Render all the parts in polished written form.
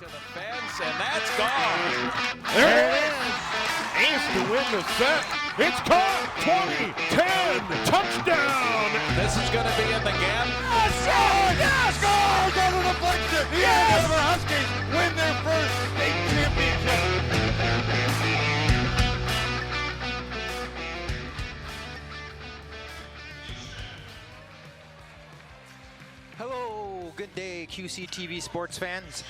to the fence, and that's gone. There it is. Ace to win the set. It's caught. 20-10 touchdown. This is going to be in the gap. Score! Yes! Score! Go to the deflection. The Andover Huskies win their first state championship. Hello, good day, QCTV sports fans.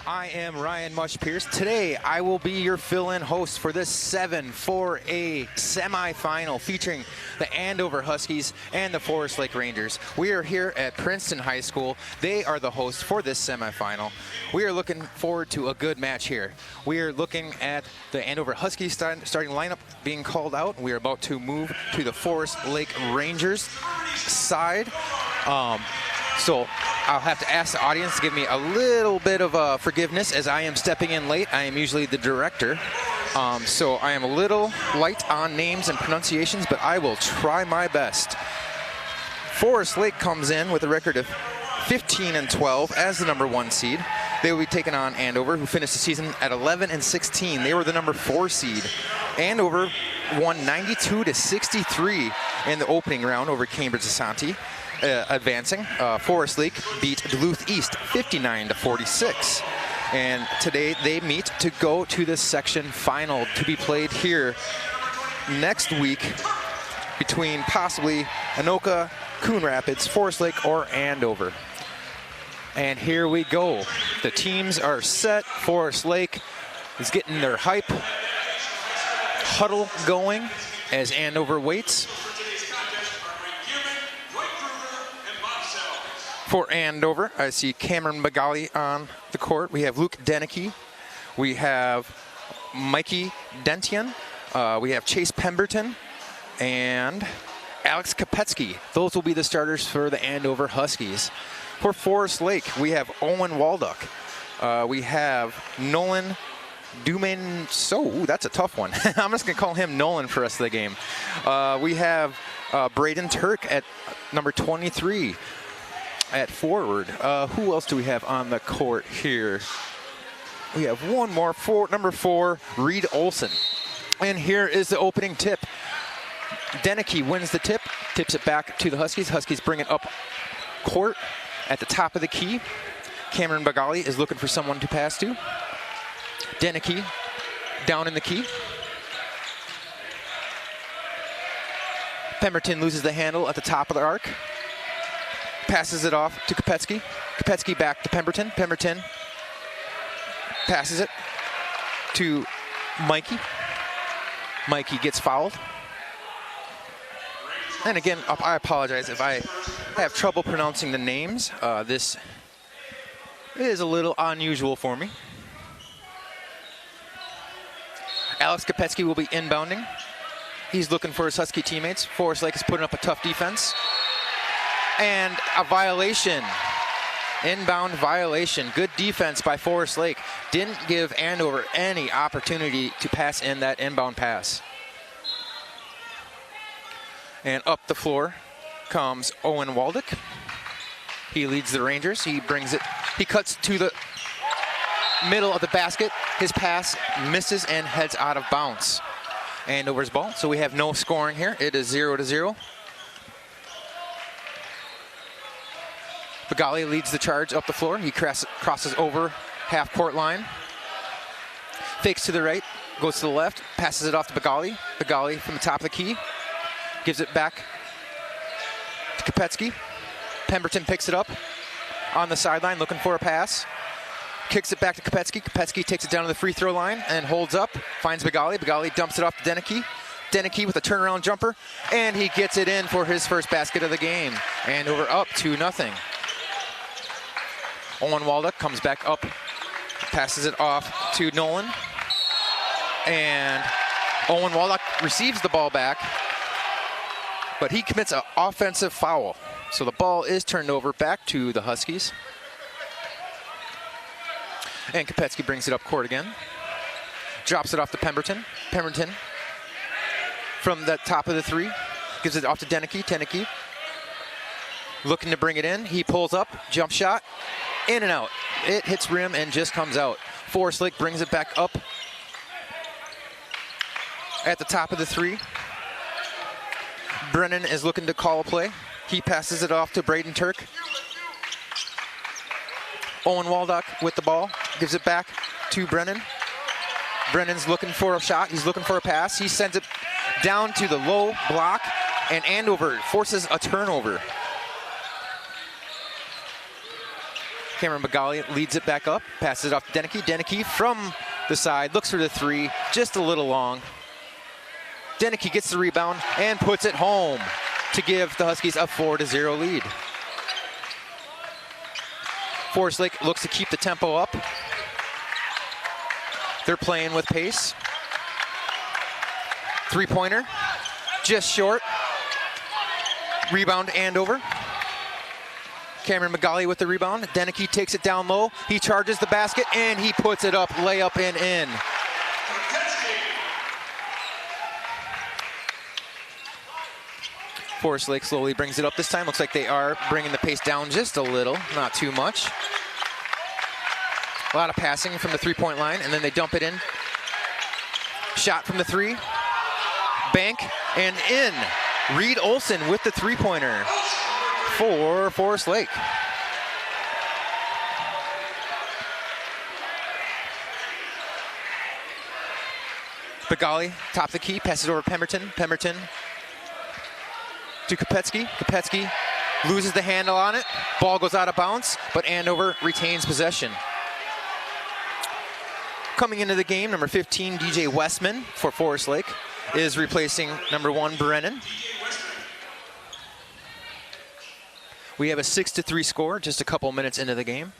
I am Ryan Mush Pierce. Today, I will be your fill-in host for this 7-4A semifinal featuring the Andover Huskies and the Forest Lake Rangers. We are here at Princeton High School. They are the hosts for this semifinal. We are looking forward to a good match here. We are looking at the Andover Huskies starting lineup being called out. We are about to move to the Forest Lake Rangers side. So I'll have to ask the audience to give me a little bit of forgiveness as I am stepping in late. I am usually the director. So I am a little light on names and pronunciations, but I will try my best. Forest Lake comes in with a record of 15-12 as the number 1 seed. They will be taking on Andover, who finished the season at 11-16. They were the number 4 seed. Andover won 92-63 in the opening round over Cambridge Asante. Advancing. Forest Lake beat Duluth East 59-46. And today they meet to go to the section final to be played here next week between possibly Anoka, Coon Rapids, Forest Lake, or Andover. And here we go. The teams are set. Forest Lake is getting their hype huddle going as Andover waits. For Andover, I see Cameron Magali on the court. We have Luke Denicky. We have Mikey Dentian. We have Chase Pemberton and Alex Kopetsky. Those will be the starters for the Andover Huskies. For Forest Lake, we have Owen Walduck. We have Nolan Dumain. So, that's a tough one. I'm just going to call him Nolan for the rest of the game. We have Braden Turk at number 23. At forward. Who else do we have on the court here? We have one more, number 4, Reed Olson. And here is the opening tip. Denicky wins the tip, tips it back to the Huskies. Huskies bring it up court at the top of the key. Cameron Bagali is looking for someone to pass to. Denicky down in the key. Pemberton loses the handle at the top of the arc. Passes it off to Kopetsky. Kopetsky back to Pemberton. Pemberton passes it to Mikey. Mikey gets fouled. And again, I apologize if I have trouble pronouncing the names. This is a little unusual for me. Alex Kopetsky will be inbounding. He's looking for his Husky teammates. Forest Lake is putting up a tough defense. And a violation, inbound violation. Good defense by Forest Lake. Didn't give Andover any opportunity to pass in that inbound pass. And up the floor comes Owen Waldick. He leads the Rangers. He brings it, he cuts to the middle of the basket. His pass misses and heads out of bounds. Andover's ball, so we have no scoring here. It is 0-0. Bagali leads the charge up the floor. He crosses over half-court line. Fakes to the right, goes to the left, passes it off to Bagali. Bagali from the top of the key. Gives it back to Kopetsky. Pemberton picks it up on the sideline, looking for a pass. Kicks it back to Kopetsky. Kopetsky takes it down to the free throw line and holds up. Finds Bagali. Bagali dumps it off to Denicky. Denicky with a turnaround jumper, and he gets it in for his first basket of the game. Andover up 2-0. Owen Walduck comes back up, passes it off to Nolan. And Owen Walduck receives the ball back, but he commits an offensive foul. So the ball is turned over back to the Huskies. And Kopetsky brings it up court again. Drops it off to Pemberton. Pemberton from the top of the 3. Gives it off to Denicky. Denicky looking to bring it in. He pulls up. Jump shot. In and out. It hits rim and just comes out. Forrest Lake brings it back up at the top of the 3. Brennan is looking to call a play. He passes it off to Braden Turk. Owen Waldock with the ball, gives it back to Brennan. Brennan's looking for a shot. He's looking for a pass. He sends it down to the low block, and Andover forces a turnover. Cameron Magali leads it back up, passes it off to Deneke. Deneke from the side, looks for the 3, just a little long. Deneke gets the rebound and puts it home to give the Huskies a 4-0 lead. Forest Lake looks to keep the tempo up. They're playing with pace. 3-pointer, just short. Rebound Andover. Cameron Magali with the rebound. Deneke takes it down low. He charges the basket and he puts it up, layup and in. Forest Lake slowly brings it up this time. Looks like they are bringing the pace down just a little, not too much. A lot of passing from the 3-point line, and then they dump it in. Shot from the 3. Bank and in. Reed Olson with the 3-pointer for Forest Lake. Bagali, top of the key, passes over Pemberton. Pemberton to Kopetsky. Kopetsky loses the handle on it. Ball goes out of bounds, but Andover retains possession. Coming into the game, number 15, DJ Westman for Forest Lake is replacing number 1, Brennan. We have a 6-3 score just a couple minutes into the game.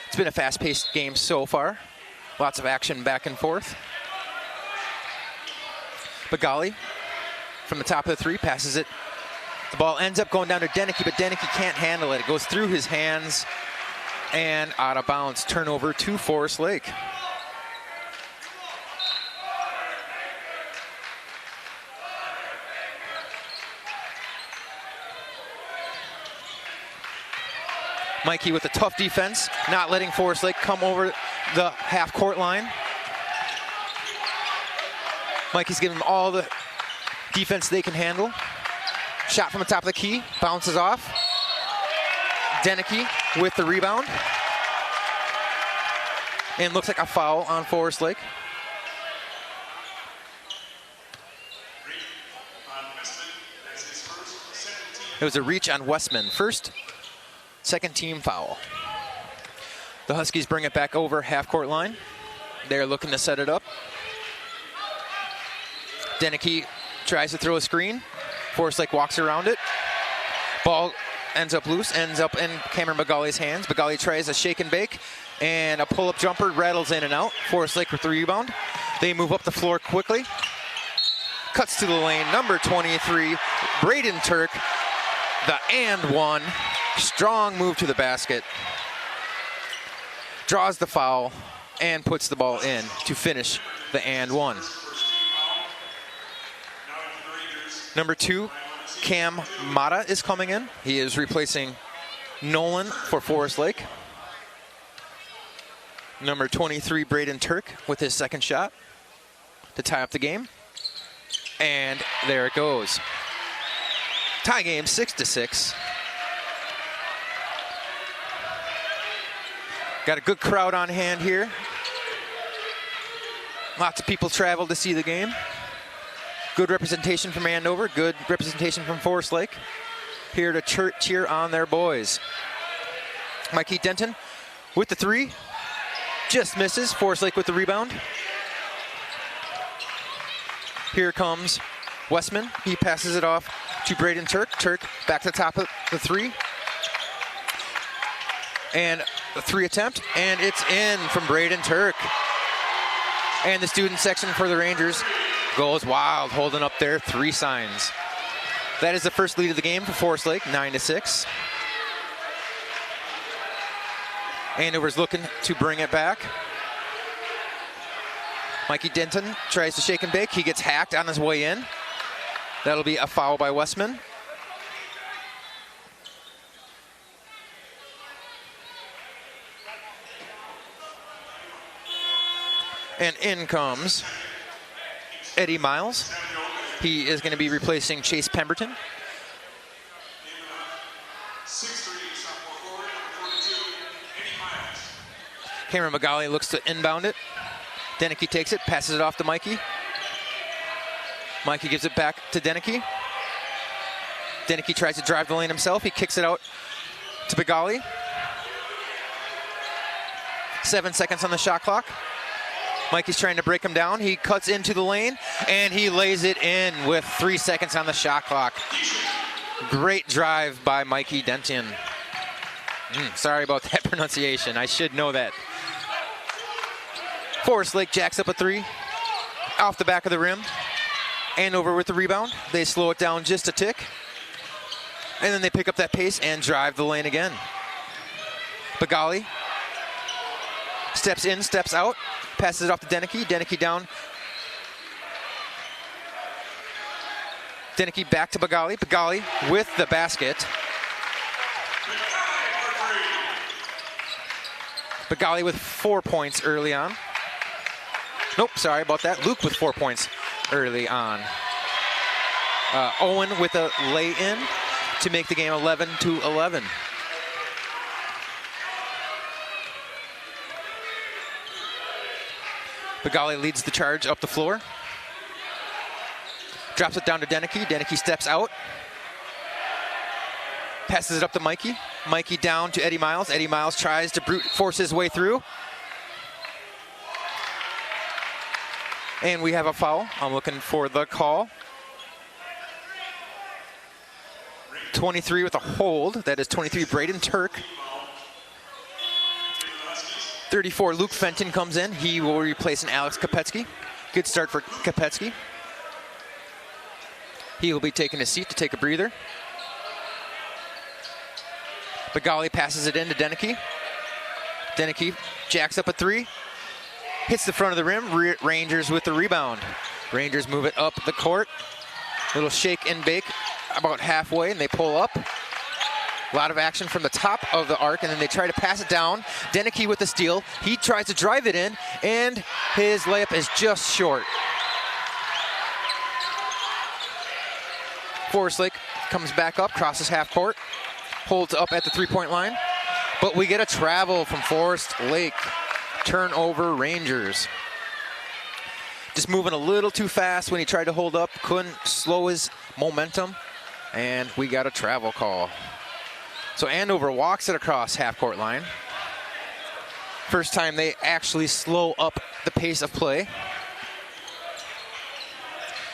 It's been a fast-paced game so far. Lots of action back and forth. Bagali from the top of the 3, passes it. The ball ends up going down to Deneke, but Deneke can't handle it. It goes through his hands and out of bounds. Turnover to Forest Lake. Mikey with a tough defense, not letting Forest Lake come over the half-court line. Mikey's giving them all the defense they can handle. Shot from the top of the key, bounces off. Deneke with the rebound. And looks like a foul on Forest Lake. It was a reach on Westman. Second team foul. The Huskies bring it back over half-court line. They're looking to set it up. Deneke tries to throw a screen. Forest Lake walks around it. Ball ends up loose, ends up in Cameron Bagali's hands. Bagali tries a shake and bake, and a pull-up jumper rattles in and out. Forest Lake with the rebound. They move up the floor quickly. Cuts to the lane, number 23, Braden Turk. The and one. Strong move to the basket. Draws the foul and puts the ball in to finish the and one. Number 2, Cam Mata is coming in. He is replacing Nolan for Forest Lake. Number 23, Braden Turk with his second shot to tie up the game. And there it goes. Tie game 6-6. Got a good crowd on hand here. Lots of people traveled to see the game. Good representation from Andover, good representation from Forest Lake. Here to cheer on their boys. Mikey Denton with the 3. Just misses. Forest Lake with the rebound. Here comes Westman. He passes it off to Braden Turk. Turk back to the top of the 3. And the 3 attempt, and it's in from Braden Turk. And the student section for the Rangers goes wild, holding up their 3 signs. That is the first lead of the game for Forest Lake, 9-6. Andover's looking to bring it back. Mikey Denton tries to shake and bake. He gets hacked on his way in. That'll be a foul by Westman. And in comes Eddie Miles. He is going to be replacing Chase Pemberton. Cameron McGauley looks to inbound it. Deneke takes it, passes it off to Mikey. Mikey gives it back to Deneke. Deneke tries to drive the lane himself. He kicks it out to McGauley. 7 seconds on the shot clock. Mikey's trying to break him down. He cuts into the lane, and he lays it in with 3 seconds on the shot clock. Great drive by Mikey Dentian. Sorry about that pronunciation. I should know that. Forest Lake jacks up a three off the back of the rim. Andover with the rebound. They slow it down just a tick. And then they pick up that pace and drive the lane again. Bagali steps in, steps out, passes it off to Deneke. Deneke down. Deneke back to Bagali. Bagali with the basket. Bagali with 4 points early on. Nope, sorry about that. Luke with 4 points early on. Owen with a lay-in to make the game 11-11. Bagali leads the charge up the floor. Drops it down to Deneke. Deneke steps out. Passes it up to Mikey. Mikey down to Eddie Miles. Eddie Miles tries to brute force his way through. And we have a foul. I'm looking for the call. 23 with a hold. That is 23 Braden Turk. 34 Luke Fenton comes in. He will replace an Alex Kopetsky. Good start for Kopetsky. He will be taking a seat to take a breather. Bagali passes it in to Deneke. Deneke jacks up a three. Hits the front of the rim. Rangers with the rebound. Rangers move it up the court. Little shake and bake about halfway, and they pull up. A lot of action from the top of the arc, and then they try to pass it down. Deneke with the steal. He tries to drive it in, and his layup is just short. Forest Lake comes back up, crosses half court, holds up at the three-point line. But we get a travel from Forest Lake. Turnover Rangers. Just moving a little too fast when he tried to hold up. Couldn't slow his momentum. And we got a travel call. So Andover walks it across half-court line. First time they actually slow up the pace of play.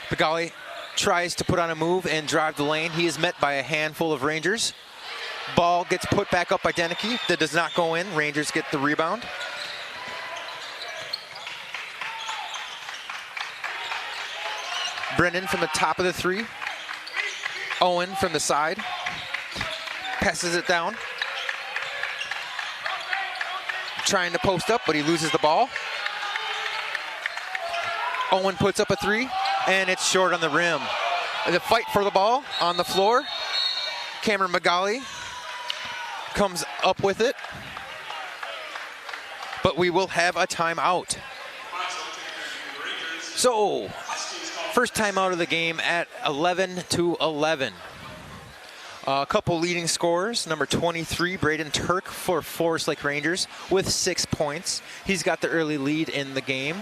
Bagali tries to put on a move and drive the lane. He is met by a handful of Rangers. Ball gets put back up by Deneke. That does not go in. Rangers get the rebound. Brennan from the top of the three. Owen from the side. Passes it down. Trying to post up, but he loses the ball. Owen puts up a three, and it's short on the rim. The fight for the ball on the floor. Cameron McGauley comes up with it. But we will have a timeout. So, first timeout of the game at 11-11. A couple leading scorers. Number 23, Braden Turk for Forest Lake Rangers with 6 points. He's got the early lead in the game.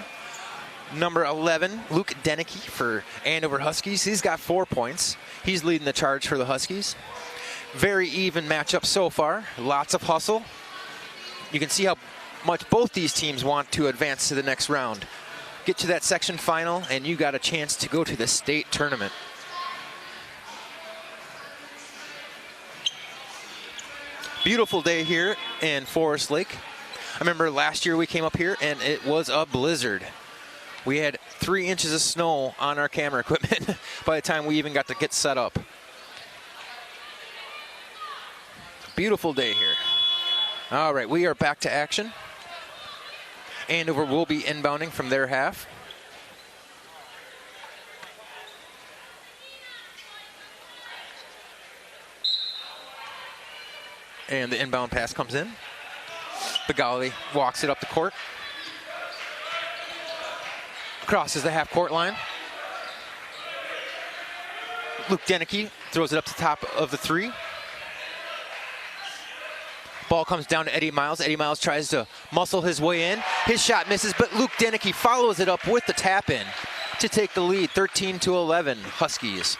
Number 11, Luke Deneke for Andover Huskies. He's got 4 points. He's leading the charge for the Huskies. Very even matchup so far. Lots of hustle. You can see how much both these teams want to advance to the next round. Get to that section final, and you got a chance to go to the state tournament. Beautiful day here in Forest Lake. I remember last year we came up here, and it was a blizzard. We had 3 inches of snow on our camera equipment by the time we even got to get set up. Beautiful day here. All right, we are back to action. Andover will be inbounding from their half. And the inbound pass comes in. Bagali walks it up the court. Crosses the half-court line. Luke Deneke throws it up to top of the three. Ball comes down to Eddie Miles. Eddie Miles tries to muscle his way in. His shot misses, but Luke Deneke follows it up with the tap-in to take the lead, 13-11, Huskies.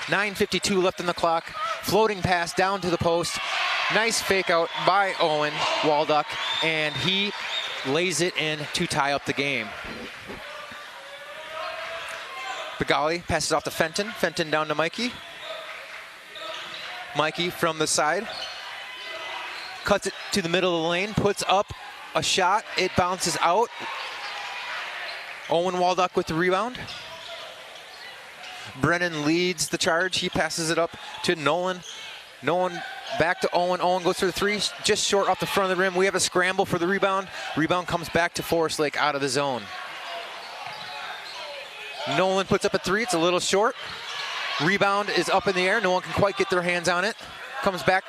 9:52 left on the clock. Floating pass down to the post. Nice fake out by Owen Walduck, and he lays it in to tie up the game. Begali passes off to Fenton. Fenton down to Mikey. Mikey from the side. Cuts it to the middle of the lane, puts up a shot. It bounces out. Owen Walduck with the rebound. Brennan leads the charge. He passes it up to Nolan. Nolan back to Owen. Owen goes for the three, just short off the front of the rim. We have a scramble for the rebound. Rebound comes back to Forest Lake out of the zone. Nolan puts up a three. It's a little short. Rebound is up in the air. No one can quite get their hands on it. Comes back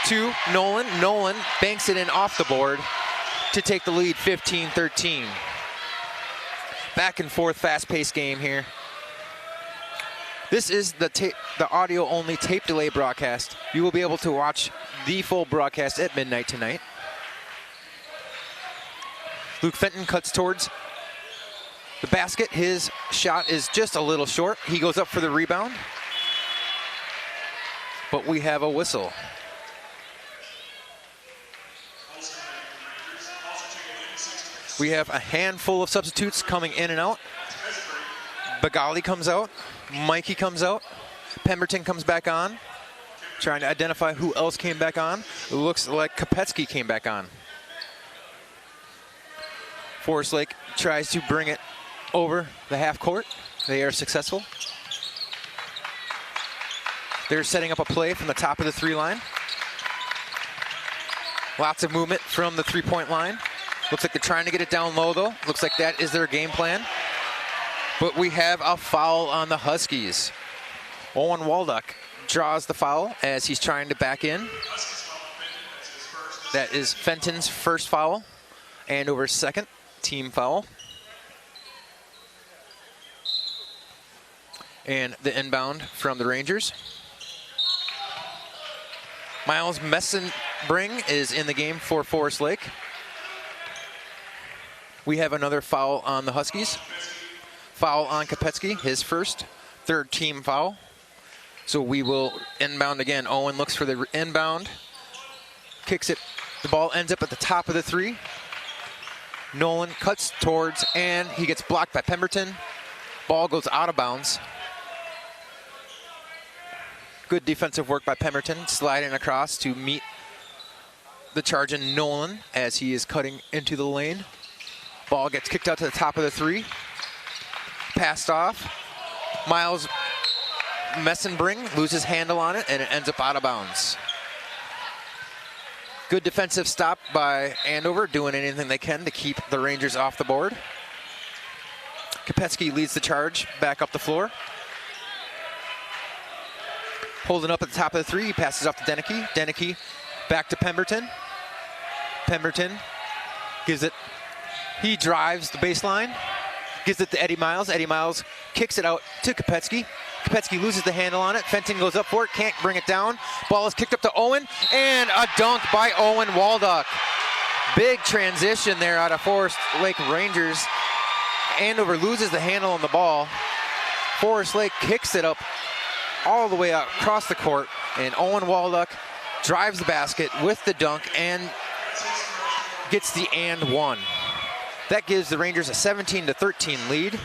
to Nolan. Nolan banks it in off the board to take the lead, 15-13. Back and forth, fast-paced game here. This is the audio-only tape delay broadcast. You will be able to watch the full broadcast at midnight tonight. Luke Fenton cuts towards the basket. His shot is just a little short. He goes up for the rebound. But we have a whistle. We have a handful of substitutes coming in and out. Begali comes out. Mikey comes out. Pemberton comes back on. Trying to identify who else came back on. It looks like Kopetsky came back on. Forest Lake tries to bring it over the half court. They are successful. They're setting up a play from the top of the three line. Lots of movement from the three-point line. Looks like they're trying to get it down low, though. Looks like that is their game plan. But we have a foul on the Huskies. Owen Walduck draws the foul as he's trying to back in. That is Fenton's first foul. Andover's second team foul. And the inbound from the Rangers. Miles Messenbring is in the game for Forest Lake. We have another foul on the Huskies. Foul on Kopetsky, his first, third team foul. So we will inbound again. Owen looks for the inbound, kicks it. The ball ends up at the top of the three. Nolan cuts towards, and he gets blocked by Pemberton. Ball goes out of bounds. Good defensive work by Pemberton, sliding across to meet the charging Nolan as he is cutting into the lane. Ball gets kicked out to the top of the three. Passed off. Miles Messenbring loses handle on it, and it ends up out of bounds. Good defensive stop by Andover, doing anything they can to keep the Rangers off the board. Kopetsky leads the charge back up the floor. Holding up at the top of the three, he passes off to Deneke. Deneke back to Pemberton. Pemberton gives it. He drives the baseline, gives it to Eddie Miles. Eddie Miles kicks it out to Kopetsky. Kopetsky loses the handle on it. Fenton goes up for it, can't bring it down. Ball is kicked up to Owen, and a dunk by Owen Walduck. Big transition there out of Forest Lake Rangers. Andover loses the handle on the ball. Forest Lake kicks it up all the way out across the court, and Owen Walduck drives the basket with the dunk and gets the and one. That gives the Rangers a 17-13 lead.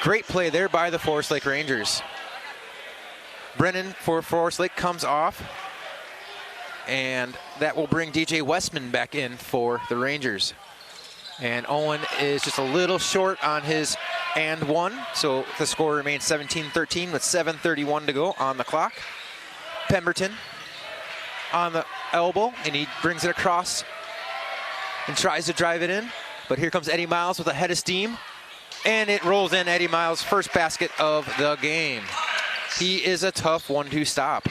Great play there by the Forest Lake Rangers. Brennan for Forest Lake comes off, and that will bring DJ Westman back in for the Rangers. And Owen is just a little short on his and one, so the score remains 17-13 with 7:31 to go on the clock. Pemberton on the elbow, and he brings it across and tries to drive it in. But here comes Eddie Miles with a head of steam, and it rolls in. Eddie Miles' first basket of the game. He is a tough 1-2 stop.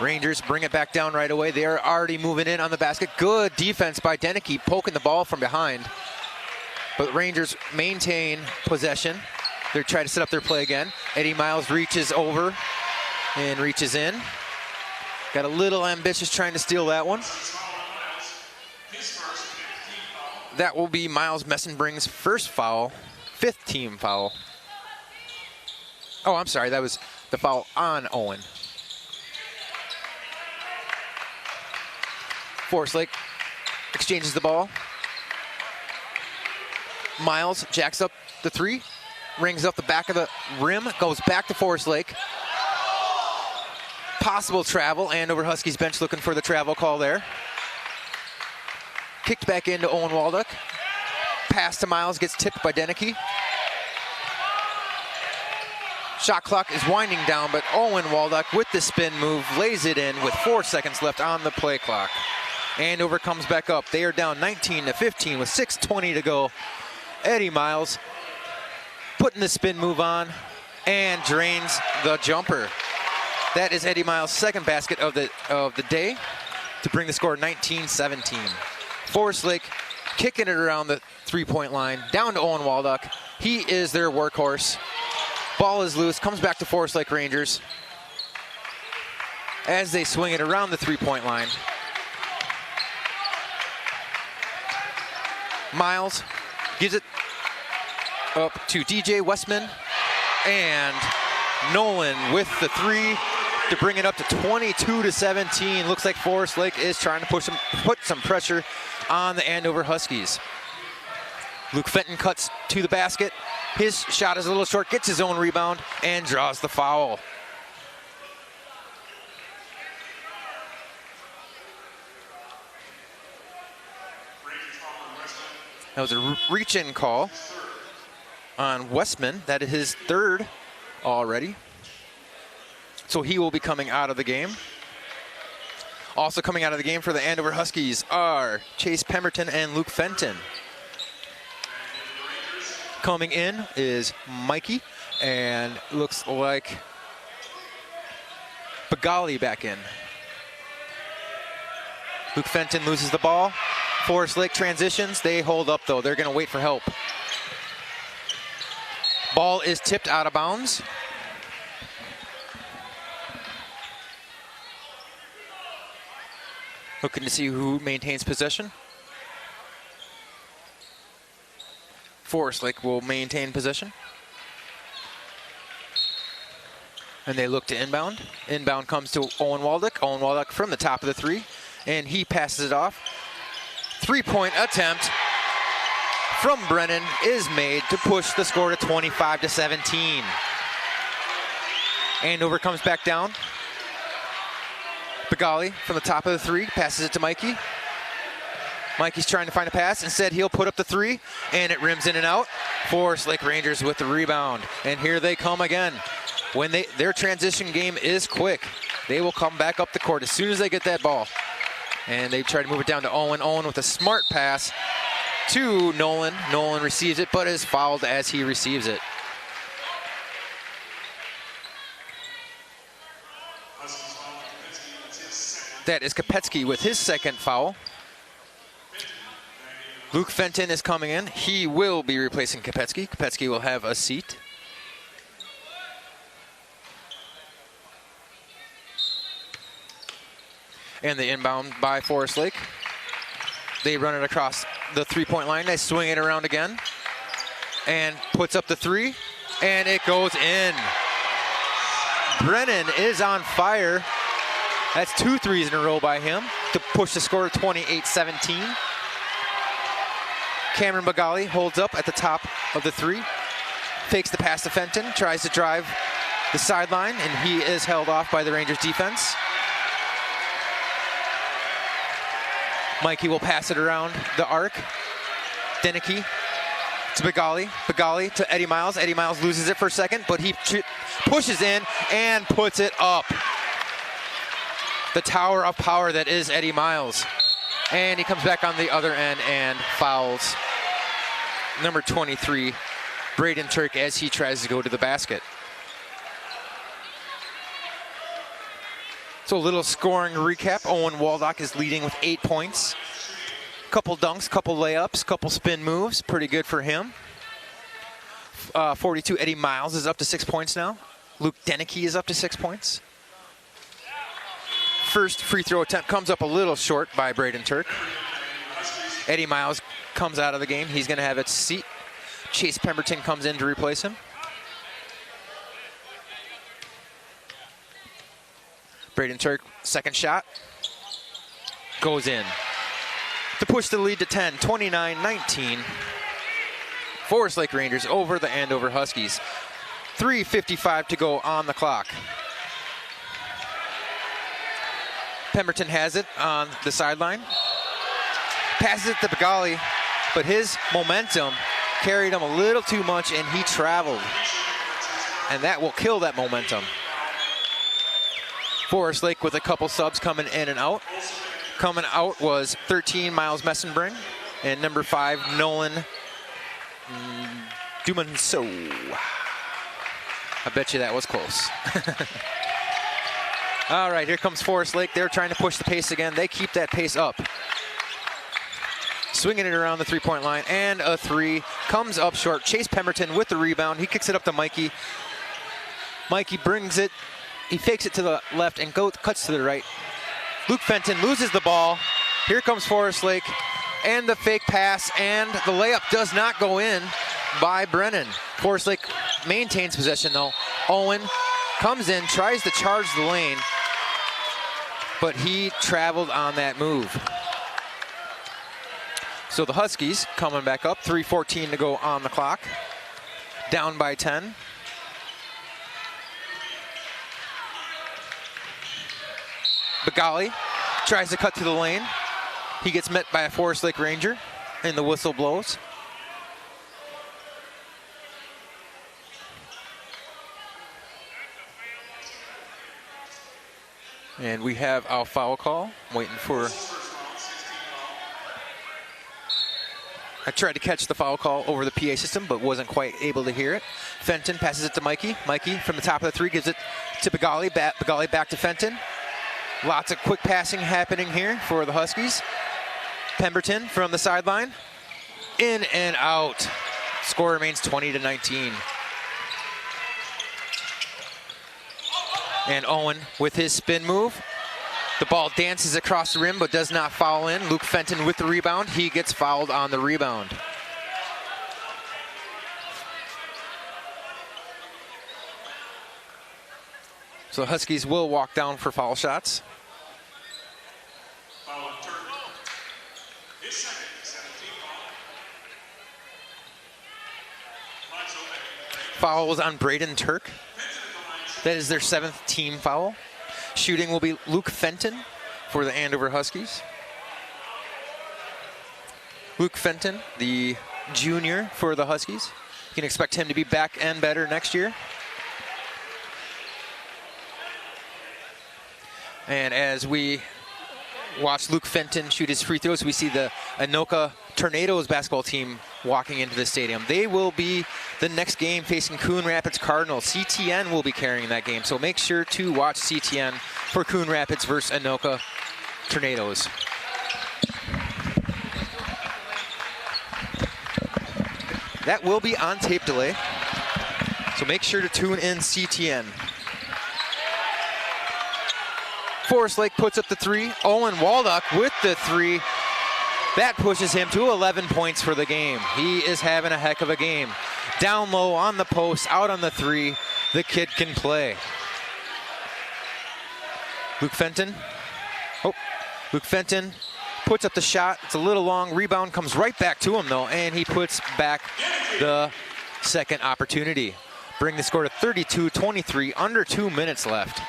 Rangers bring it back down right away. They are already moving in on the basket. Good defense by Deneke, poking the ball from behind. But Rangers maintain possession. They're trying to set up their play again. Eddie Miles reaches over and reaches in. Got a little ambitious trying to steal that one. That will be Miles Messenbring's first foul, 5th team foul. Oh, I'm sorry, that was the foul on Owen. Forest Lake exchanges the ball. Miles jacks up the 3, rings up the back of the rim, goes back to Forest Lake. Possible travel. Andover Huskies bench looking for the travel call there. Kicked back into Owen Walduck. Pass to Miles, gets tipped by Deneke. Shot clock is winding down, but Owen Walduck with the spin move lays it in with 4 seconds left on the play clock. Andover comes back up. They are down 19-15 with 6:20 to go. Eddie Miles putting the spin move on and drains the jumper. That is Eddie Miles' second basket of the day to bring the score 19-17. Forest Lake kicking it around the 3-point line, down to Owen Walduck. He is their workhorse. Ball is loose, comes back to Forest Lake Rangers as they swing it around the 3-point line. Miles gives it up to DJ Westman, and Nolan with the 3 to bring it up to 22-17. Looks like Forest Lake is trying to put some pressure on the Andover Huskies. Luke Fenton cuts to the basket. His shot is a little short, gets his own rebound, and draws the foul. That was a reach-in call on Westman. That is his 3rd already. So he will be coming out of the game. Also coming out of the game for the Andover Huskies are Chase Pemberton and Luke Fenton. Coming in is Mikey, and looks like Bagali back in. Luke Fenton loses the ball. Forest Lake transitions. They hold up, though. They're going to wait for help. Ball is tipped out of bounds. Looking to see who maintains possession. Forest Lake will maintain possession. And they look to inbound. Inbound comes to Owen Walduck. Owen Walduck from the top of the 3. And he passes it off. 3-point attempt from Brennan is made to push the score to 25-17. Andover comes back down. Bagali from the top of the 3, passes it to Mikey. Mikey's trying to find a pass. Instead, he'll put up the 3, and it rims in and out. Forest Lake Rangers with the rebound. And here they come again. When their transition game is quick, they will come back up the court as soon as they get that ball. And they try to move it down to Owen. Owen with a smart pass to Nolan. Nolan receives it, but is fouled as he receives it. That is Kopetsky with his 2nd foul. Luke Fenton is coming in. He will be replacing Kopetsky. Kopetsky will have a seat. And the inbound by Forest Lake. They run it across the 3-point line. They swing it around again. And puts up the 3. And it goes in. Brennan is on fire. That's 2 threes in a row by him to push the score to 28-17. Cameron Bagali holds up at the top of the 3. Fakes the pass to Fenton. Tries to drive the sideline, and he is held off by the Rangers defense. Mikey will pass it around the arc. Deneke to Bagali. Bagali to Eddie Miles. Eddie Miles loses it for a second, but he pushes in and puts it up. The tower of power that is Eddie Miles. And he comes back on the other end and fouls number 23, Braden Turk, as he tries to go to the basket. So a little scoring recap. Owen Walduck is leading with 8 points. Couple dunks, couple layups, couple spin moves. Pretty good for him. 42, Eddie Miles is up to 6 points now. Luke Deneke is up to 6 points. First free throw attempt comes up a little short by Braden Turk. Eddie Miles comes out of the game. He's going to have a seat. Chase Pemberton comes in to replace him. Braden Turk, second shot. Goes in. To push the lead to 10, 29-19. Forest Lake Rangers over the Andover Huskies. 3:55 to go on the clock. Pemberton has it on the sideline. Passes it to Begali, but his momentum carried him a little too much and he traveled. And that will kill that momentum. Forest Lake with a couple subs coming in and out. Coming out was 13, Miles Messenbring, and number 5, Nolan Dumanso. I bet you that was close. All right, here comes Forest Lake. They're trying to push the pace again. They keep that pace up. Swinging it around the three-point line, and a three comes up short. Chase Pemberton with the rebound. He kicks it up to Mikey. Mikey brings it. He fakes it to the left and cuts to the right. Luke Fenton loses the ball. Here comes Forest Lake, and the fake pass, and the layup does not go in by Brennan. Forest Lake maintains possession, though. Owen comes in, tries to charge the lane, but he traveled on that move. So the Huskies coming back up, 3:14 to go on the clock. Down by 10. Begali tries to cut to the lane. He gets met by a Forest Lake Ranger, and the whistle blows. And we have our foul call, waiting for... I tried to catch the foul call over the PA system, but wasn't quite able to hear it. Fenton passes it to Mikey. Mikey from the top of the three gives it to Begali. Begali back to Fenton. Lots of quick passing happening here for the Huskies. Pemberton from the sideline. In and out. Score remains 20-19. And Owen with his spin move. The ball dances across the rim but does not foul in. Luke Fenton with the rebound. He gets fouled on the rebound. So the Huskies will walk down for foul shots. Foul was on Braden Turk. That is their 7th team foul. Shooting will be Luke Fenton for the Andover Huskies. Luke Fenton, the junior for the Huskies. You can expect him to be back and better next year. And as we watch Luke Fenton shoot his free throws, we see the Anoka Tornadoes basketball team walking into the stadium. They will be the next game facing Coon Rapids Cardinals. CTN will be carrying that game, so make sure to watch CTN for Coon Rapids versus Anoka Tornadoes. That will be on tape delay, so make sure to tune in CTN. Forest Lake puts up the three. Owen Waldock with the three. That pushes him to 11 points for the game. He is having a heck of a game. Down low on the post, out on the three. The kid can play. Luke Fenton. Luke Fenton puts up the shot. It's a little long. Rebound comes right back to him, though, and he puts back the second opportunity. Bring the score to 32-23, under 2 minutes left.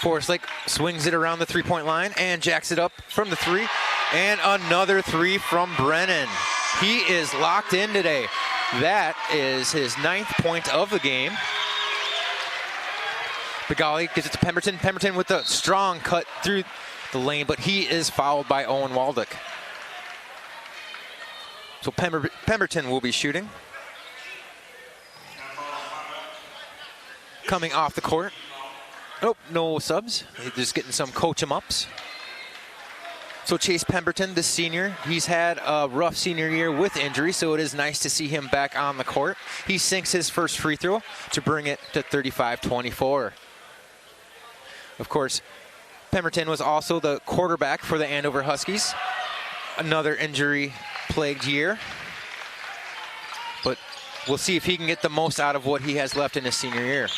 Forest Lake swings it around the three-point line and jacks it up from the three. And another three from Brennan. He is locked in today. That is his 9th point of the game. Begali gives it to Pemberton. Pemberton with a strong cut through the lane, but he is fouled by Owen Waldick. So Pemberton will be shooting. Coming off the court Nope, no subs. He's just getting some coach 'em ups. So Chase Pemberton, the senior, he's had a rough senior year with injury, so it is nice to see him back on the court. He sinks his first free throw to bring it to 35-24. Of course, Pemberton was also the quarterback for the Andover Huskies. Another injury-plagued year. But we'll see if he can get the most out of what he has left in his senior year.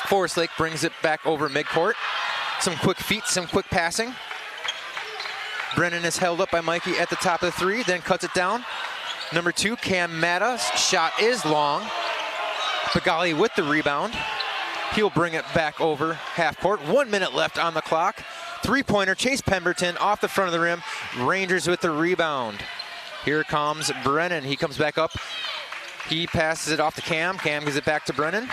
Forest Lake brings it back over midcourt. Some quick feet, some quick passing. Brennan is held up by Mikey at the top of the three, then cuts it down. Number 2, Cam Matta's shot is long. Pagali with the rebound. He'll bring it back over half court. 1 minute left on the clock. Three-pointer, Chase Pemberton off the front of the rim. Rangers with the rebound. Here comes Brennan. He comes back up. He passes it off to Cam. Cam gives it back to Brennan.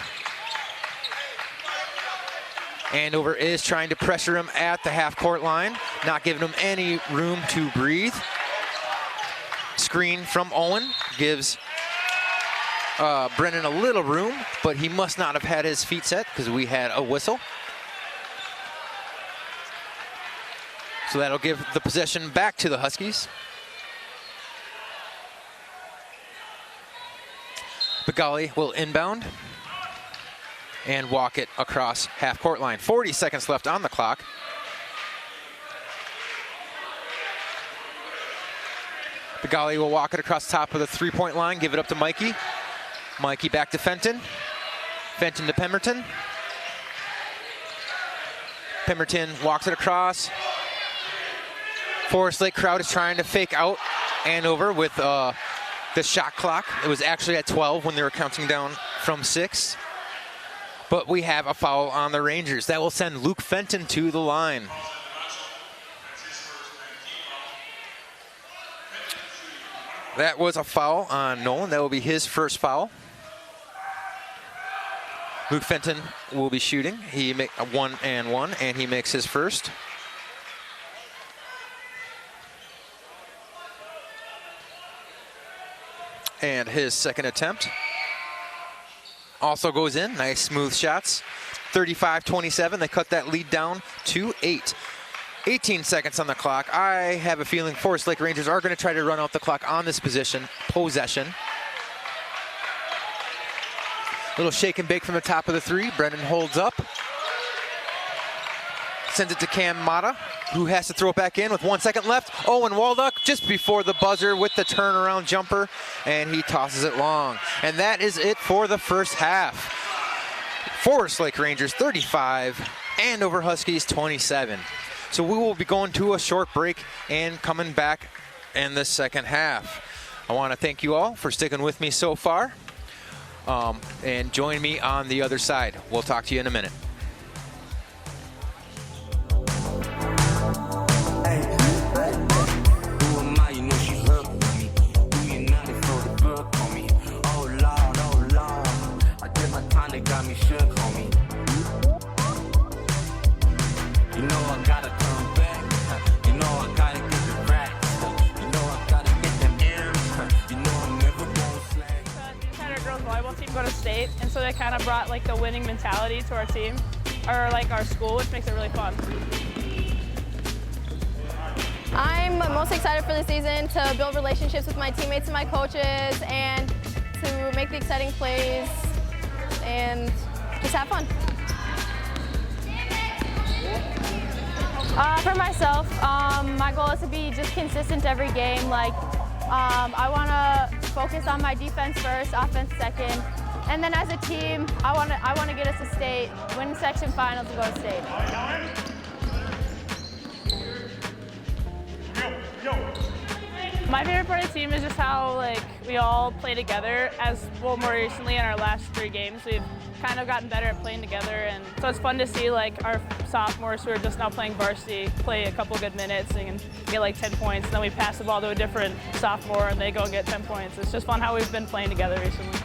Andover is trying to pressure him at the half-court line, not giving him any room to breathe. Screen from Owen gives Brennan a little room, but he must not have had his feet set because we had a whistle. So that'll give the possession back to the Huskies. Pagali will inbound and walk it across half-court line. 40 seconds left on the clock. Pagali will walk it across top of the three-point line, give it up to Mikey. Mikey back to Fenton. Fenton to Pemberton. Pemberton walks it across. Forest Lake crowd is trying to fake out Andover with the shot clock. It was actually at 12 when they were counting down from 6. But we have a foul on the Rangers. That will send Luke Fenton to the line. That was a foul on Nolan. That will be his first foul. Luke Fenton will be shooting. He makes a 1-and-1, and he makes his first. And his second attempt also goes in. Nice smooth shots. 35-27. They cut that lead down to 8. 18 seconds on the clock. I have a feeling Forest Lake Rangers are going to try to run out the clock on this possession. Little shake and bake from the top of the three. Brennan holds up. Sends it to Cam Mata, who has to throw it back in with 1 second left. Owen Walduck just before the buzzer with the turnaround jumper, and he tosses it long. And that is it for the first half. Forest Lake Rangers 35, Andover Huskies 27. So we will be going to a short break and coming back in the second half. I want to thank you all for sticking with me so far, and join me on the other side. We'll talk to you in a minute. Go to state, and so they kind of brought like the winning mentality to our team, or like our school, which makes it really fun. I'm most excited for the season to build relationships with my teammates and my coaches, and to make the exciting plays and just have fun. For myself, my goal is to be just consistent every game. Like, I want to focus on my defense first, offense second, and then as a team, I want to get us to state, win section finals, and go to state. My favorite part of the team is just how like we all play together. As well, more recently in our last 3 games, we've kind of gotten better at playing together, and so it's fun to see like our sophomores who are just now playing varsity play a couple good minutes and get like 10 points. And then we pass the ball to a different sophomore and they go and get 10 points. It's just fun how we've been playing together recently.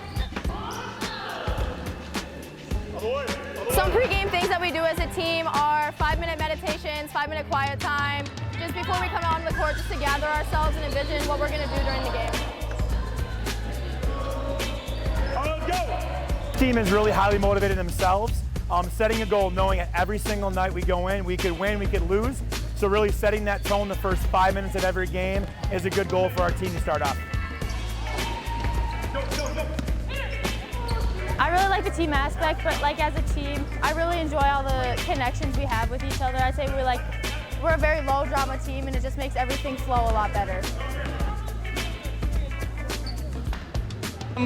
Some pregame things that we do as a team are 5-minute meditations, 5-minute quiet time, just before we come out on the court, just to gather ourselves and envision what we're going to do during the game. The team is really highly motivated themselves, setting a goal, knowing that every single night we go in, we could win, we could lose. So really setting that tone the first 5 minutes of every game is a good goal for our team to start off. I really like the team aspect, but like as a team, I really enjoy all the connections we have with each other. I'd say we're a very low drama team, and it just makes everything flow a lot better.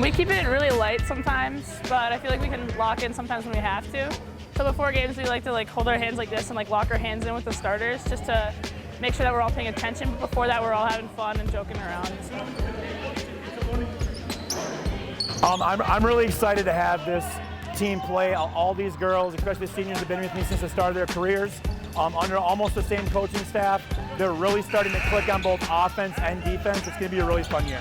We keep it really light sometimes, but I feel like we can lock in sometimes when we have to. So before games, we like to hold our hands like this and lock our hands in with the starters just to make sure that we're all paying attention. But before that, we're all having fun and joking around. I'm really excited to have this team play. All these girls, especially the seniors, have been with me since the start of their careers. Under almost the same coaching staff, they're really starting to click on both offense and defense. It's going to be a really fun year.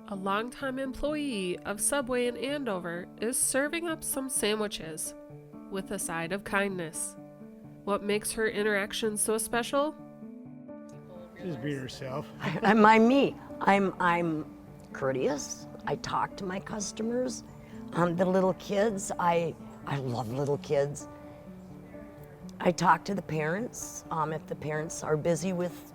A longtime employee of Subway in Andover is serving up some sandwiches with a side of kindness. What makes her interaction so special? Just being herself. I'm me. I'm courteous. I talk to my customers. The little kids, I love little kids. I talk to the parents. If the parents are busy with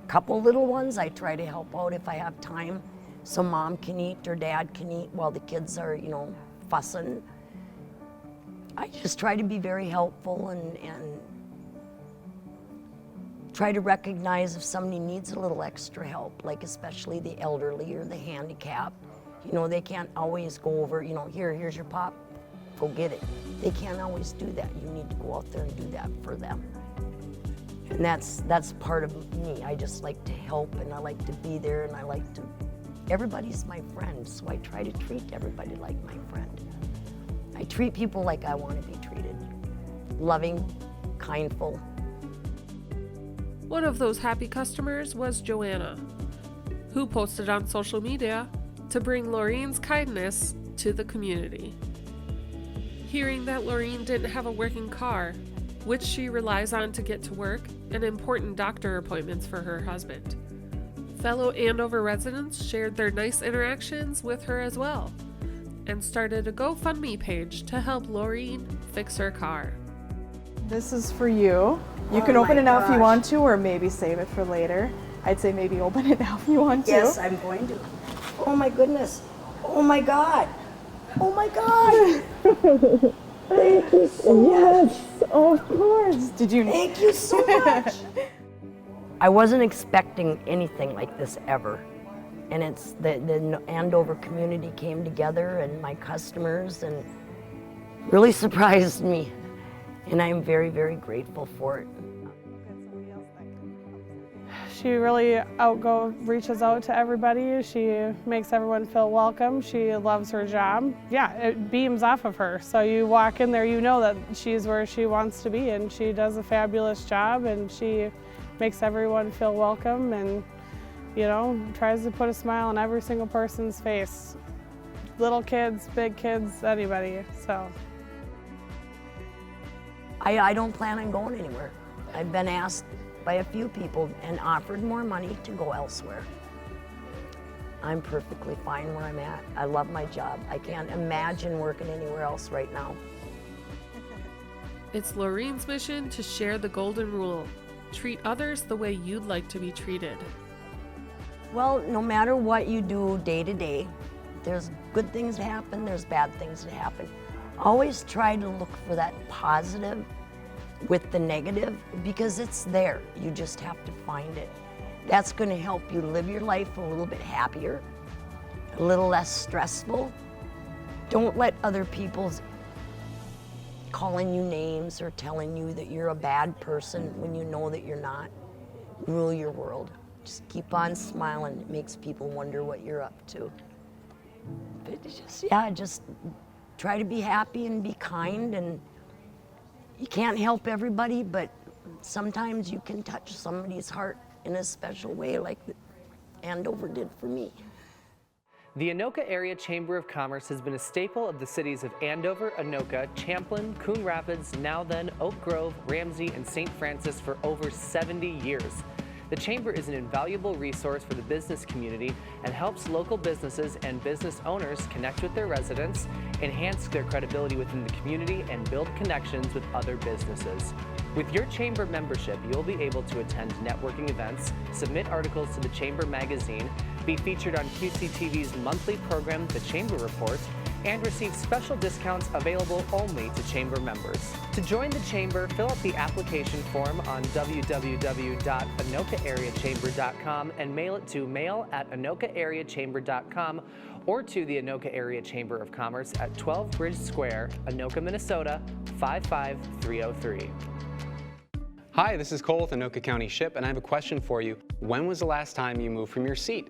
a couple little ones, I try to help out if I have time, so mom can eat or dad can eat while the kids are, fussing. I just try to be very helpful and try to recognize if somebody needs a little extra help, like especially the elderly or the handicapped. They can't always go over, here's your pop, go get it. They can't always do that. You need to go out there and do that for them. And that's part of me. I just like to help, and I like to be there, and everybody's my friend, so I try to treat everybody like my friend. I treat people like I want to be treated. Loving, kindful. One of those happy customers was Joanna, who posted on social media to bring Laureen's kindness to the community. Hearing that Laureen didn't have a working car, which she relies on to get to work, and important doctor appointments for her husband. Fellow Andover residents shared their nice interactions with her as well, and started a GoFundMe page to help Laureen fix her car. This is for you. You can open it now if you want to, or maybe save it for later. I'd say maybe open it now if you want to. Yes, I'm going to. Oh my goodness. Oh my God. Oh my God. Thank you so much. Yes, of course. Did you? Thank you so much. I wasn't expecting anything like this ever. And it's the Andover community came together, and my customers, and really surprised me. And I'm very, very grateful for it. She really reaches out to everybody. She makes everyone feel welcome. She loves her job. Yeah, it beams off of her. So you walk in there, you know that she's where she wants to be, and she does a fabulous job, and she makes everyone feel welcome, and tries to put a smile on every single person's face. Little kids, big kids, anybody, so. I don't plan on going anywhere. I've been asked by a few people and offered more money to go elsewhere. I'm perfectly fine where I'm at. I love my job. I can't imagine working anywhere else right now. It's Laureen's mission to share the golden rule. Treat others the way you'd like to be treated. Well, no matter what you do day to day, there's good things to happen, there's bad things to happen. Always try to look for that positive with the negative, because it's there. You just have to find it. That's going to help you live your life a little bit happier, a little less stressful. Don't let other people's calling you names or telling you that you're a bad person when you know that you're not rule your world. Just keep on smiling. It makes people wonder what you're up to. But just try to be happy and be kind, and you can't help everybody, but sometimes you can touch somebody's heart in a special way, like Andover did for me. The Anoka Area Chamber of Commerce has been a staple of the cities of Andover, Anoka, Champlin, Coon Rapids, now then Oak Grove, Ramsey, and St. Francis for over 70 years. The Chamber is an invaluable resource for the business community and helps local businesses and business owners connect with their residents, enhance their credibility within the community, and build connections with other businesses. With your Chamber membership, you'll be able to attend networking events, submit articles to the Chamber magazine, be featured on QCTV's monthly program, The Chamber Report, and receive special discounts available only to Chamber members. To join the Chamber, fill out the application form on www.anokaareachamber.com and mail it to mail@anokaareachamber.com or to the Anoka Area Chamber of Commerce at 12 Bridge Square, Anoka, Minnesota 55303. Hi, this is Cole with Anoka County Ship, and I have a question for you. When was the last time you moved from your seat?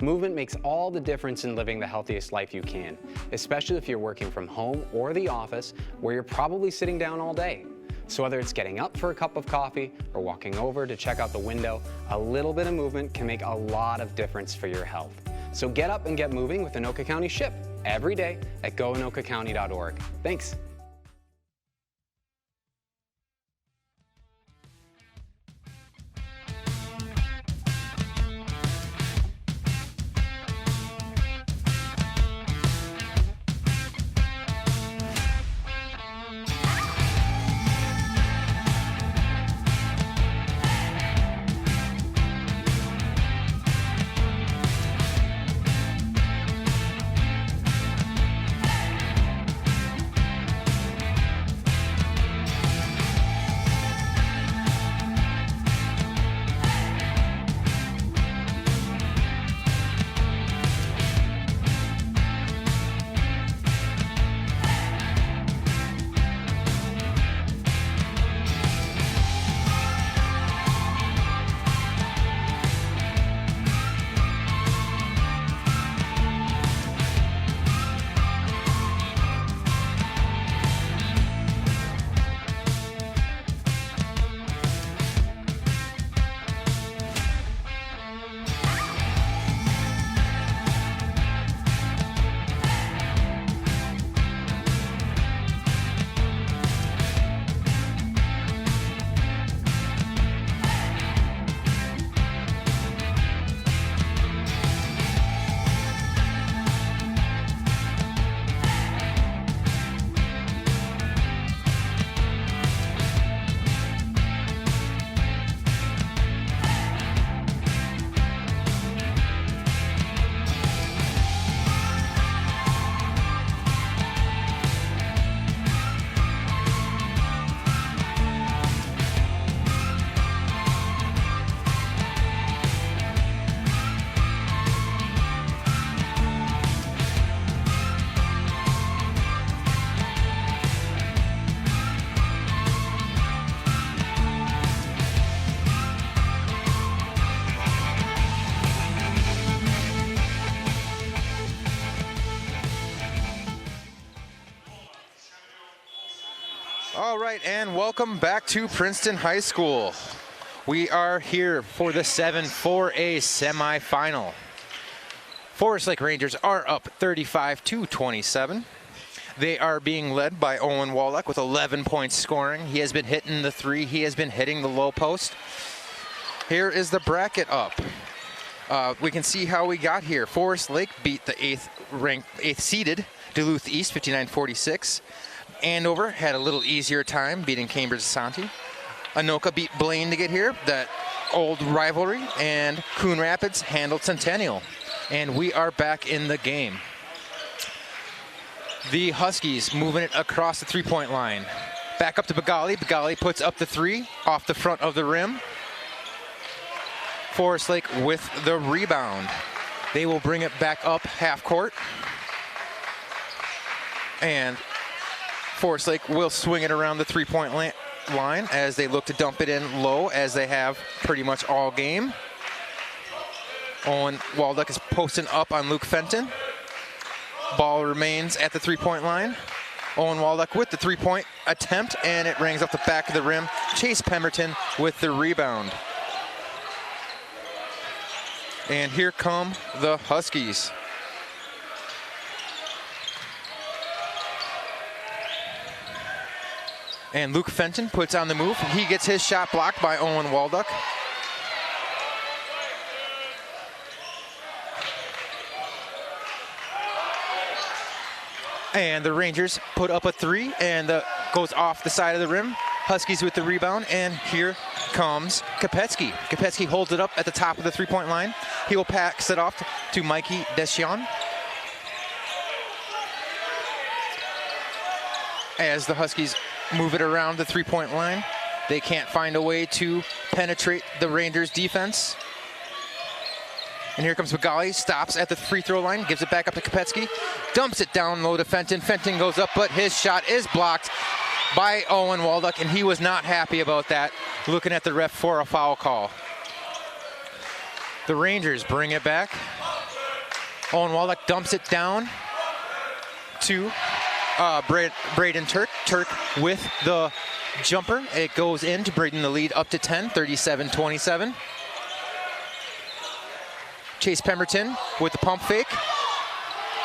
Movement makes all the difference in living the healthiest life you can, especially if you're working from home or the office where you're probably sitting down all day. So whether it's getting up for a cup of coffee or walking over to check out the window, a little bit of movement can make a lot of difference for your health. So get up and get moving with Anoka County Ship every day at goanokacounty.org. Thanks. All right, and welcome back to Princeton High School. We are here for the 7-4A semifinal. Forest Lake Rangers are up 35-27. They are being led by Owen Wallach with 11 points scoring. He has been hitting the three. He has been hitting the low post. Here is the bracket up. We can see how we got here. Forest Lake beat the 8th seeded Duluth East 59-46. Andover had a little easier time beating Cambridge Asante. Anoka beat Blaine to get here, that old rivalry, and Coon Rapids handled Centennial. And we are back in the game. The Huskies moving it across the three-point line. Back up to Bagali. Bagali puts up the three off the front of the rim. Forest Lake with the rebound. They will bring it back up half court. And Forest Lake will swing it around the three-point line as they look to dump it in low, as they have pretty much all game. Owen Waldeck is posting up on Luke Fenton. Ball remains at the three-point line. Owen Waldeck with the three-point attempt, and it rings off the back of the rim. Chase Pemberton with the rebound. And here come the Huskies. And Luke Fenton puts on the move. He gets his shot blocked by Owen Waldeck. And the Rangers put up a 3, and goes off the side of the rim. Huskies with the rebound, and here comes Kopetsky. Kopetsky holds it up at the top of the three-point line. He will pass it off to Mikey Deschamps. As the Huskies move it around the three-point line, they can't find a way to penetrate the Rangers defense. And here comes Magali, stops at the free throw line, gives it back up to Kopetsky, dumps it down low to Fenton. Fenton goes up, but his shot is blocked by Owen Walduck, and he was not happy about that, looking at the ref for a foul call. The Rangers bring it back. Owen Walduck dumps it down to Braden Turk. Turk with the jumper. It goes in to bring the lead up to 10, 37-27. Chase Pemberton with the pump fake,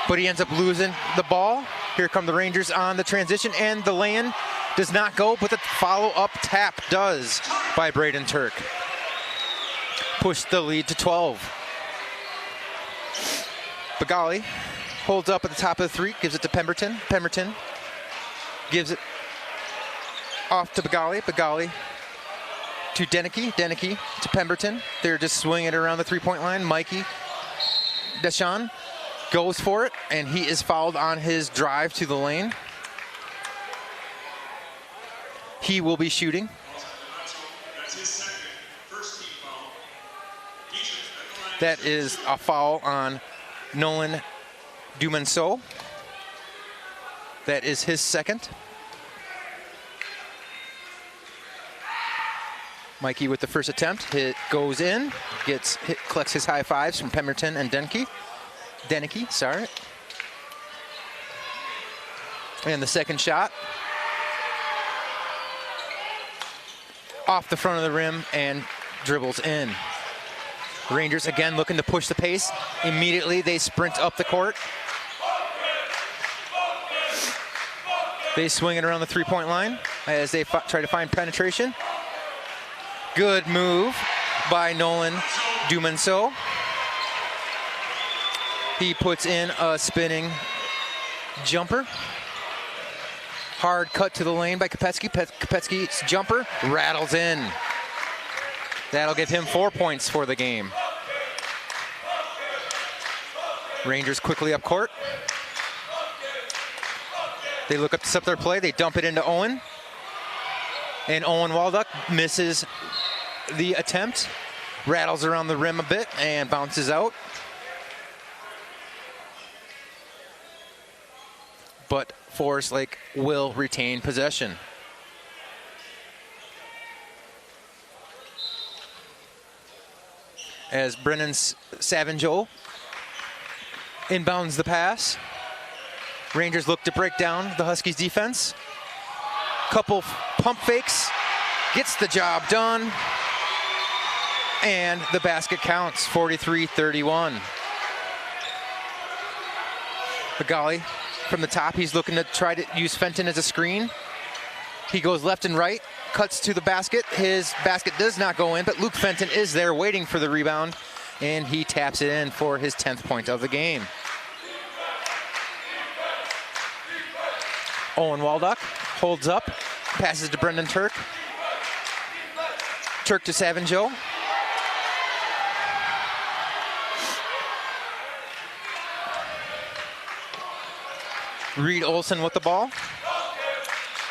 but he ends up losing the ball. Here come the Rangers on the transition, and the lay-in does not go, but the follow-up tap does by Braden Turk. Push the lead to 12. Bagali holds up at the top of the 3, gives it to Pemberton. Pemberton gives it off to Bagali. Bagali to Deneke. Deneke to Pemberton. They're just swinging it around the three-point line. Mikey Deschamps goes for it, and he is fouled on his drive to the lane. He will be shooting. That is a foul on Nolan Dumenceau. That is his second. Mikey with the first attempt. Hit goes in. Collects his high fives from Pemberton and Deneke, sorry. And the second shot. Off the front of the rim and dribbles in. Rangers again looking to push the pace. Immediately they sprint up the court. They swing it around the three-point line as they try to find penetration. Good move by Nolan Dumenceau. He puts in a spinning jumper. Hard cut to the lane by Kopetsky. Kopetsky's jumper rattles in. That'll give him 4 points for the game. Rangers quickly up court. They look up to set their play. They dump it into Owen. And Owen Walduck misses the attempt. Rattles around the rim a bit and bounces out. But Forest Lake will retain possession. As Brennan Savinjo inbounds the pass. Rangers look to break down the Huskies defense. Couple pump fakes, gets the job done, and the basket counts, 43-31. Bagali from the top, he's looking to try to use Fenton as a screen. He goes left and right, cuts to the basket. His basket does not go in, but Luke Fenton is there waiting for the rebound, and he taps it in for his 10th point of the game. Owen Walduck holds up, passes to Brendan Turk. Turk to Savinjo. Reed Olson with the ball.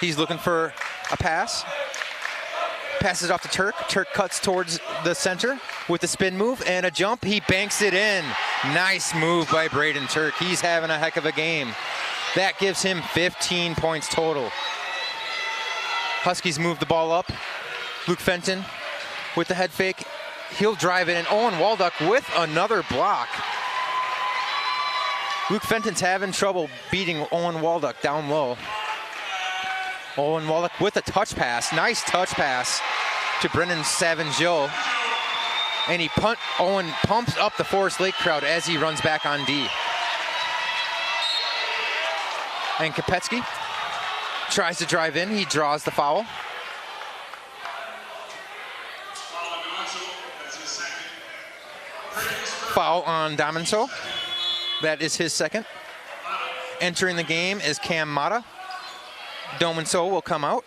He's looking for a pass. Passes off to Turk. Turk cuts towards the center with a spin move and a jump. He banks it in. Nice move by Braden Turk. He's having a heck of a game. That gives him 15 points total. Huskies move the ball up. Luke Fenton with the head fake. He'll drive it in. Owen Walduck with another block. Luke Fenton's having trouble beating Owen Walduck down low. Owen Walduck with a touch pass. Nice touch pass to Brendan Savinjo. And Owen pumps up the Forest Lake crowd as he runs back on D. And Kopetsky tries to drive in. He draws the foul. Foul on Dominso. That is his second. Entering the game is Cam Mata. Domenso will come out.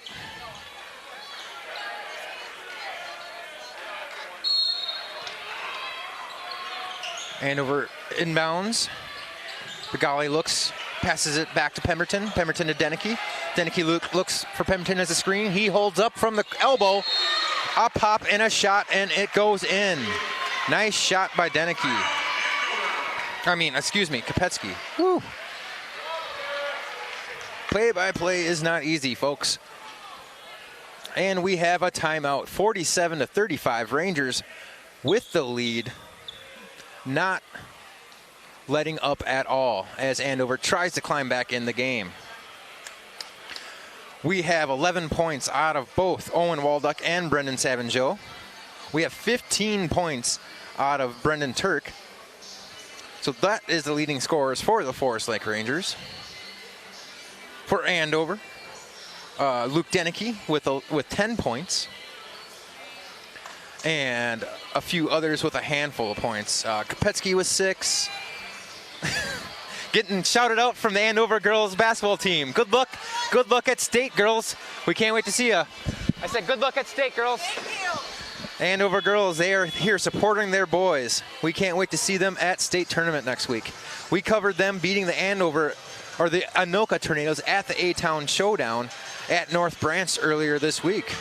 Andover inbounds. Begali looks, passes it back to Pemberton. Pemberton to Deneke. Deneke looks for Pemberton as a screen. He holds up from the elbow. A pop and a shot, and it goes in. Nice shot by Deneke. Kopetsky. Woo. Play-by-play is not easy, folks. And we have a timeout. 47-35. Rangers with the lead. Not letting up at all as Andover tries to climb back in the game. We have 11 points out of both Owen Walduck and Brendan Savingeau. We have 15 points out of Brendan Turk. So that is the leading scorers for the Forest Lake Rangers. For Andover, Luke Deneke with 10 points. And a few others with a handful of points. Kopetsky with 6. Getting shouted out from the Andover girls basketball team. Good luck at state, girls. We can't wait to see you. I said good luck at state, girls. Thank you. Andover girls, they are here supporting their boys. We can't wait to see them at state tournament next week. We covered them beating the Anoka Tornadoes at the A-Town Showdown at North Branch earlier this week.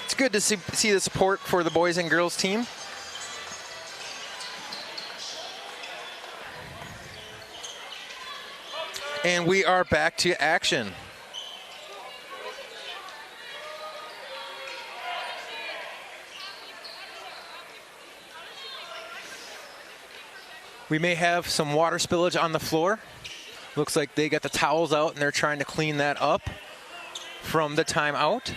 It's good to see the support for the boys and girls team. And we are back to action. We may have some water spillage on the floor. Looks like they got the towels out and they're trying to clean that up from the timeout.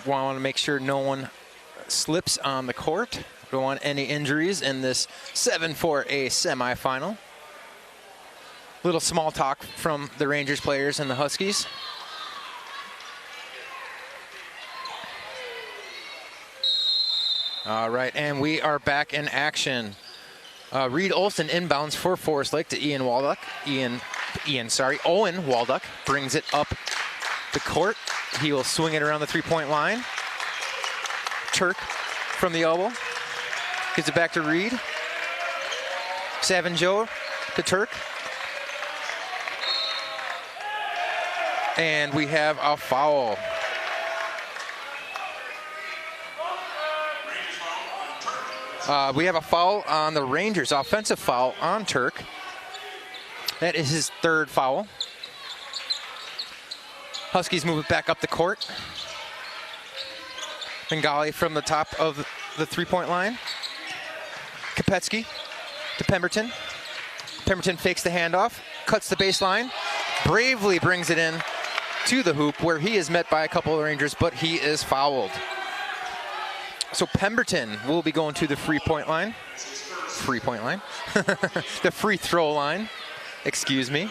Want to make sure no one slips on the court. Don't want any injuries in this 7-4A semifinal. Little small talk from the Rangers players and the Huskies. All right, and we are back in action. Reed Olson inbounds for Forest Lake to Owen Walduck brings it up the court. He will swing it around the three-point line. Turk from the elbow. Gives it back to Reed. Savingeau to Turk. And we have a foul. We have a foul on the Rangers, offensive foul on Turk. That is his third foul. Huskies move it back up the court. Bengali from the top of the three-point line. Kopetsky to Pemberton. Pemberton fakes the handoff, cuts the baseline, bravely brings it in to the hoop where he is met by a couple of Rangers, but he is fouled. So Pemberton will be going to the free-point line. The free throw line. Excuse me.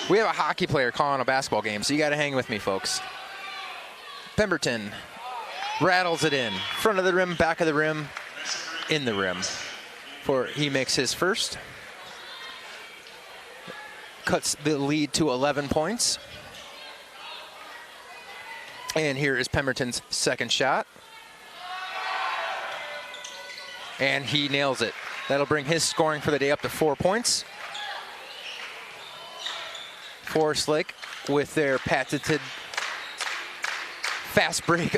We have a hockey player calling a basketball game, so you got to hang with me, folks. Pemberton rattles it in. Front of the rim, back of the rim, in the rim. He makes his first. Cuts the lead to 11 points. And here is Pemberton's second shot. And he nails it. That'll bring his scoring for the day up to 4 points. Forest Lake with their patented fast break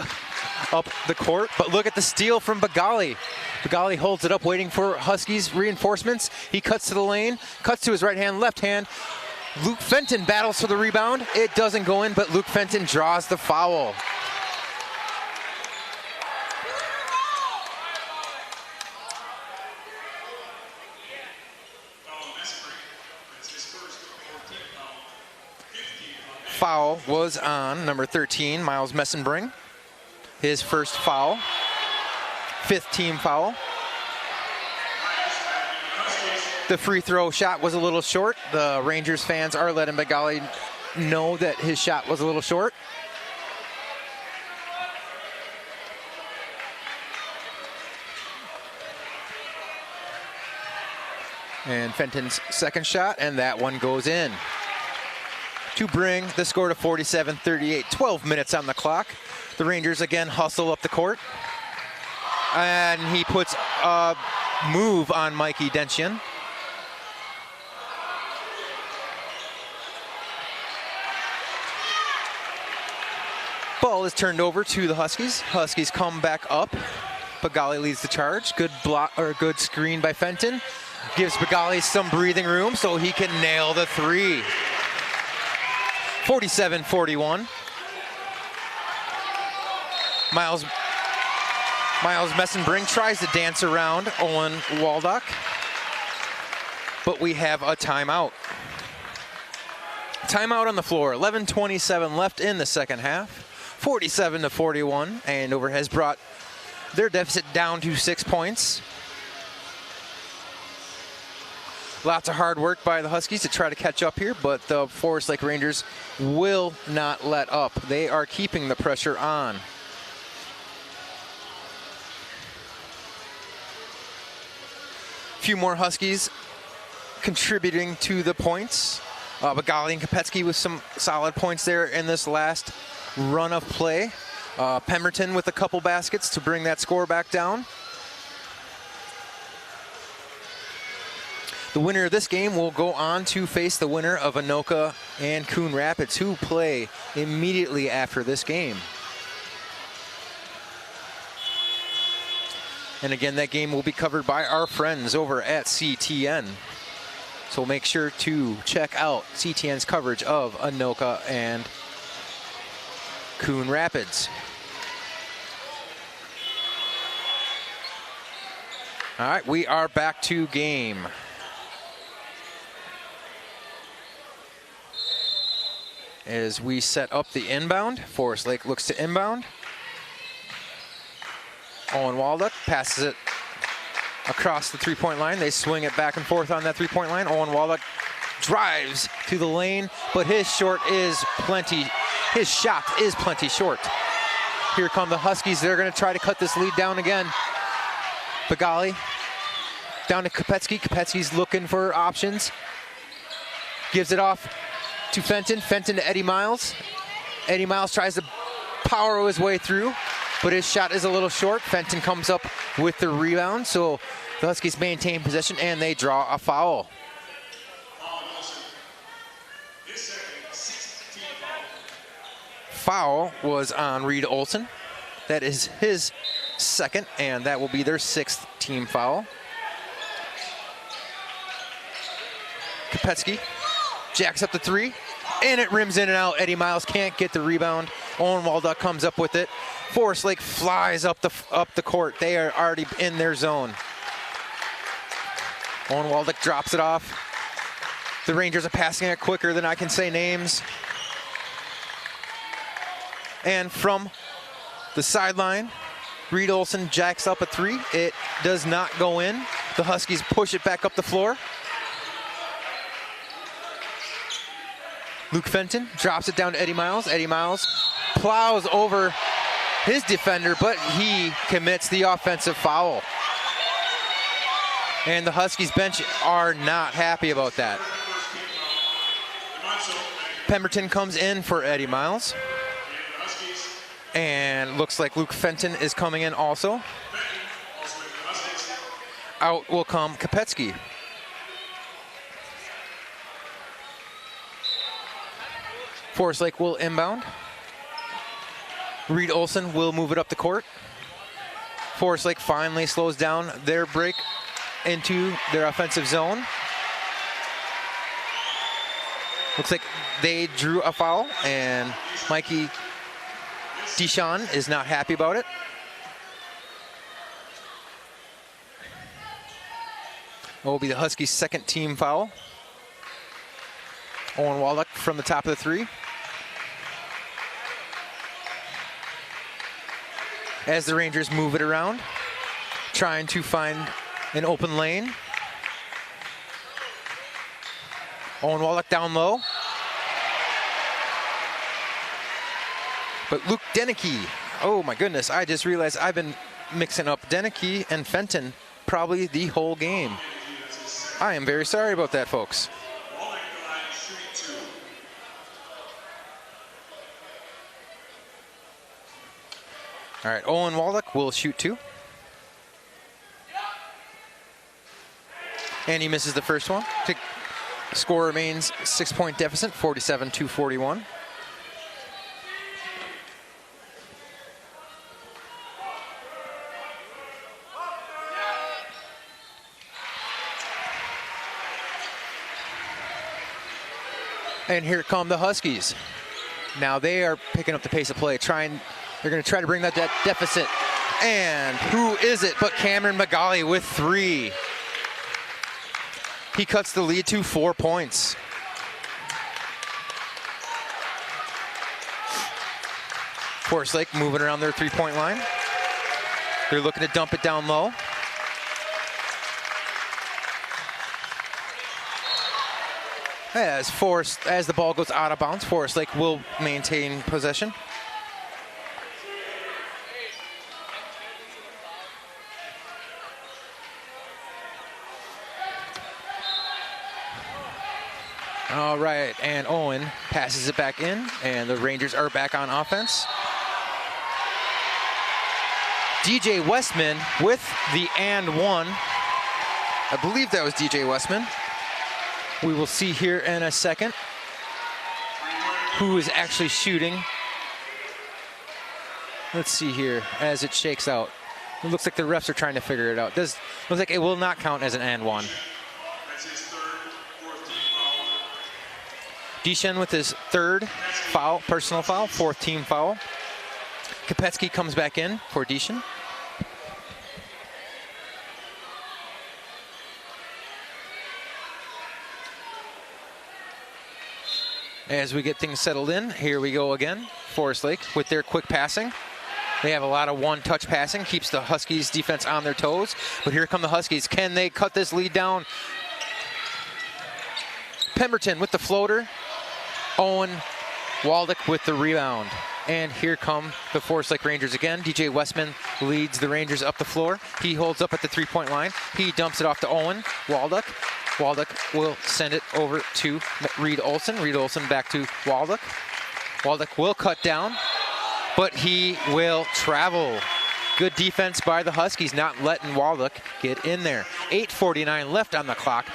up the court. But look at the steal from Begali. Begali holds it up, waiting for Huskies reinforcements. He cuts to the lane, cuts to his right hand, left hand. Luke Fenton battles for the rebound. It doesn't go in, but Luke Fenton draws the foul. Foul was on number 13, Miles Messenbring. His first foul, 5th team foul. The free throw shot was a little short. The Rangers fans are letting Begali know that his shot was a little short. And Fenton's second shot, and that one goes in to bring the score to 47-38. 12 minutes on the clock. The Rangers again hustle up the court. And he puts a move on Mikey Dentian. Ball is turned over to the Huskies. Huskies come back up. Bagali leads the charge. Good block or good screen by Fenton. Gives Bagali some breathing room so he can nail the three. 47-41. Miles Messenbring tries to dance around Owen Waldock, but we have a timeout. Timeout on the floor. 11:27 left in the second half. 47-41. Andover has brought their deficit down to 6 points. Lots of hard work by the Huskies to try to catch up here, but the Forest Lake Rangers will not let up. They are keeping the pressure on. A few more Huskies contributing to the points. Bagali and Kopetsky with some solid points there in this last run of play. Pemberton with a couple baskets to bring that score back down. The winner of this game will go on to face the winner of Anoka and Coon Rapids, who play immediately after this game. And again, that game will be covered by our friends over at CTN. So make sure to check out CTN's coverage of Anoka and Coon Rapids. All right, we are back to game. As we set up the inbound, Forest Lake looks to inbound. Owen Waldock passes it across the three-point line. They swing it back and forth on that three-point line. Owen Waldock drives to the lane, but his shot is plenty short. Here come the Huskies. They're going to try to cut this lead down again. Bagali down to Kopetsky. Kopetsky's looking for options. Gives it off to Fenton. Fenton to Eddie Miles. Eddie Miles tries to power his way through, but his shot is a little short. Fenton comes up with the rebound, so the Huskies maintain possession and they draw a foul. Foul was on Reed Olson. That is his second, and that will be their 6th team foul. Kopetsky jacks up the three, and it rims in and out. Eddie Miles can't get the rebound. Owen Waldock comes up with it. Forest Lake flies up the court. They are already in their zone. Owen Waldock drops it off. The Rangers are passing it quicker than I can say names. And from the sideline, Reed Olson jacks up a three. It does not go in. The Huskies push it back up the floor. Luke Fenton drops it down to Eddie Miles. Eddie Miles plows over his defender, but he commits the offensive foul. And the Huskies bench are not happy about that. Pemberton comes in for Eddie Miles. And looks like Luke Fenton is coming in also. Out will come Kopetsky. Forest Lake will inbound. Reed Olson will move it up the court. Forest Lake finally slows down their break into their offensive zone. Looks like they drew a foul, and Mikey Deshawn is not happy about it. It will be the Huskies' 2nd team foul. Owen Waldock from the top of the three. As the Rangers move it around, trying to find an open lane. Owen Waldock down low. But Luke Deneke, oh my goodness, I just realized I've been mixing up Deneke and Fenton probably the whole game. I am very sorry about that, folks. All right, Owen Waldock will shoot 2. And he misses the first one. The score remains 6-point deficit, 47-41. And here come the Huskies. Now they are picking up the pace of play, they're going to try to bring that deficit. And who is it but Cameron Magali with 3. He cuts the lead to 4 points. Forest Lake moving around their 3-point line. They're looking to dump it down low. As the ball goes out of bounds, Forest Lake will maintain possession. All right, and Owen passes it back in, and the Rangers are back on offense. DJ Westman with the and one. I believe that was DJ Westman. We will see here in a second who is actually shooting. Let's see here as it shakes out. It looks like the refs are trying to figure it out. Looks like it will not count as an and one. Deschon with his 3rd foul, personal foul, 4th team foul. Kopetsky comes back in for Deschon. As we get things settled in, here we go again. Forest Lake with their quick passing. They have a lot of one-touch passing, keeps the Huskies defense on their toes. But here come the Huskies. Can they cut this lead down? Pemberton with the floater. Owen Waldock with the rebound. And here come the Forest Lake Rangers again. DJ Westman leads the Rangers up the floor. He holds up at the 3-point line. He dumps it off to Owen Waldock. Waldock will send it over to Reed Olson. Reed Olson back to Waldock. Waldock will cut down, but he will travel. Good defense by the Huskies, not letting Waldock get in there. 8:49 left on the clock.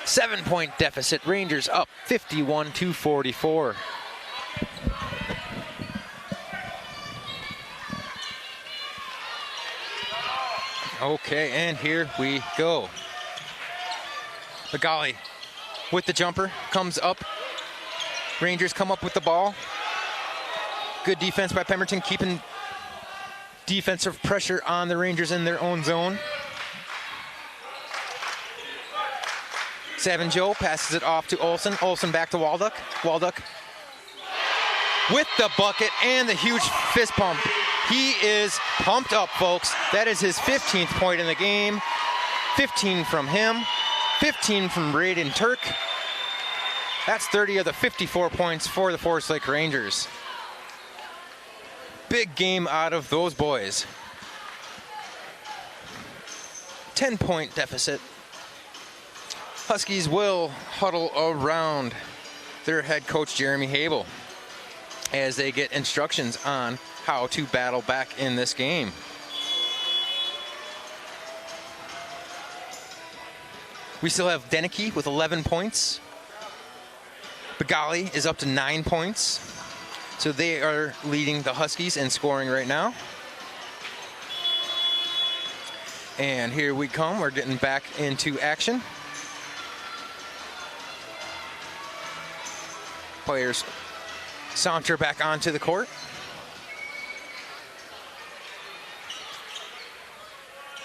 7-point deficit. Rangers up 51-44. Okay, and here we go. Magali with the jumper, comes up. Rangers come up with the ball. Good defense by Pemberton, keeping defensive pressure on the Rangers in their own zone. Savin Joe passes it off to Olson. Olson back to Waldock. Waldock with the bucket and the huge fist pump. He is pumped up, folks. That is his 15th point in the game. 15 from him. 15 from Braden Turk. That's 30 of the 54 points for the Forest Lake Rangers. Big game out of those boys. 10-point deficit. Huskies will huddle around their head coach, Jeremy Habel, as they get instructions on how to battle back in this game. We still have Deneke with 11 points. Magali is up to 9 points. So they are leading the Huskies in scoring right now. And here we come. We're getting back into action. Players saunter back onto the court.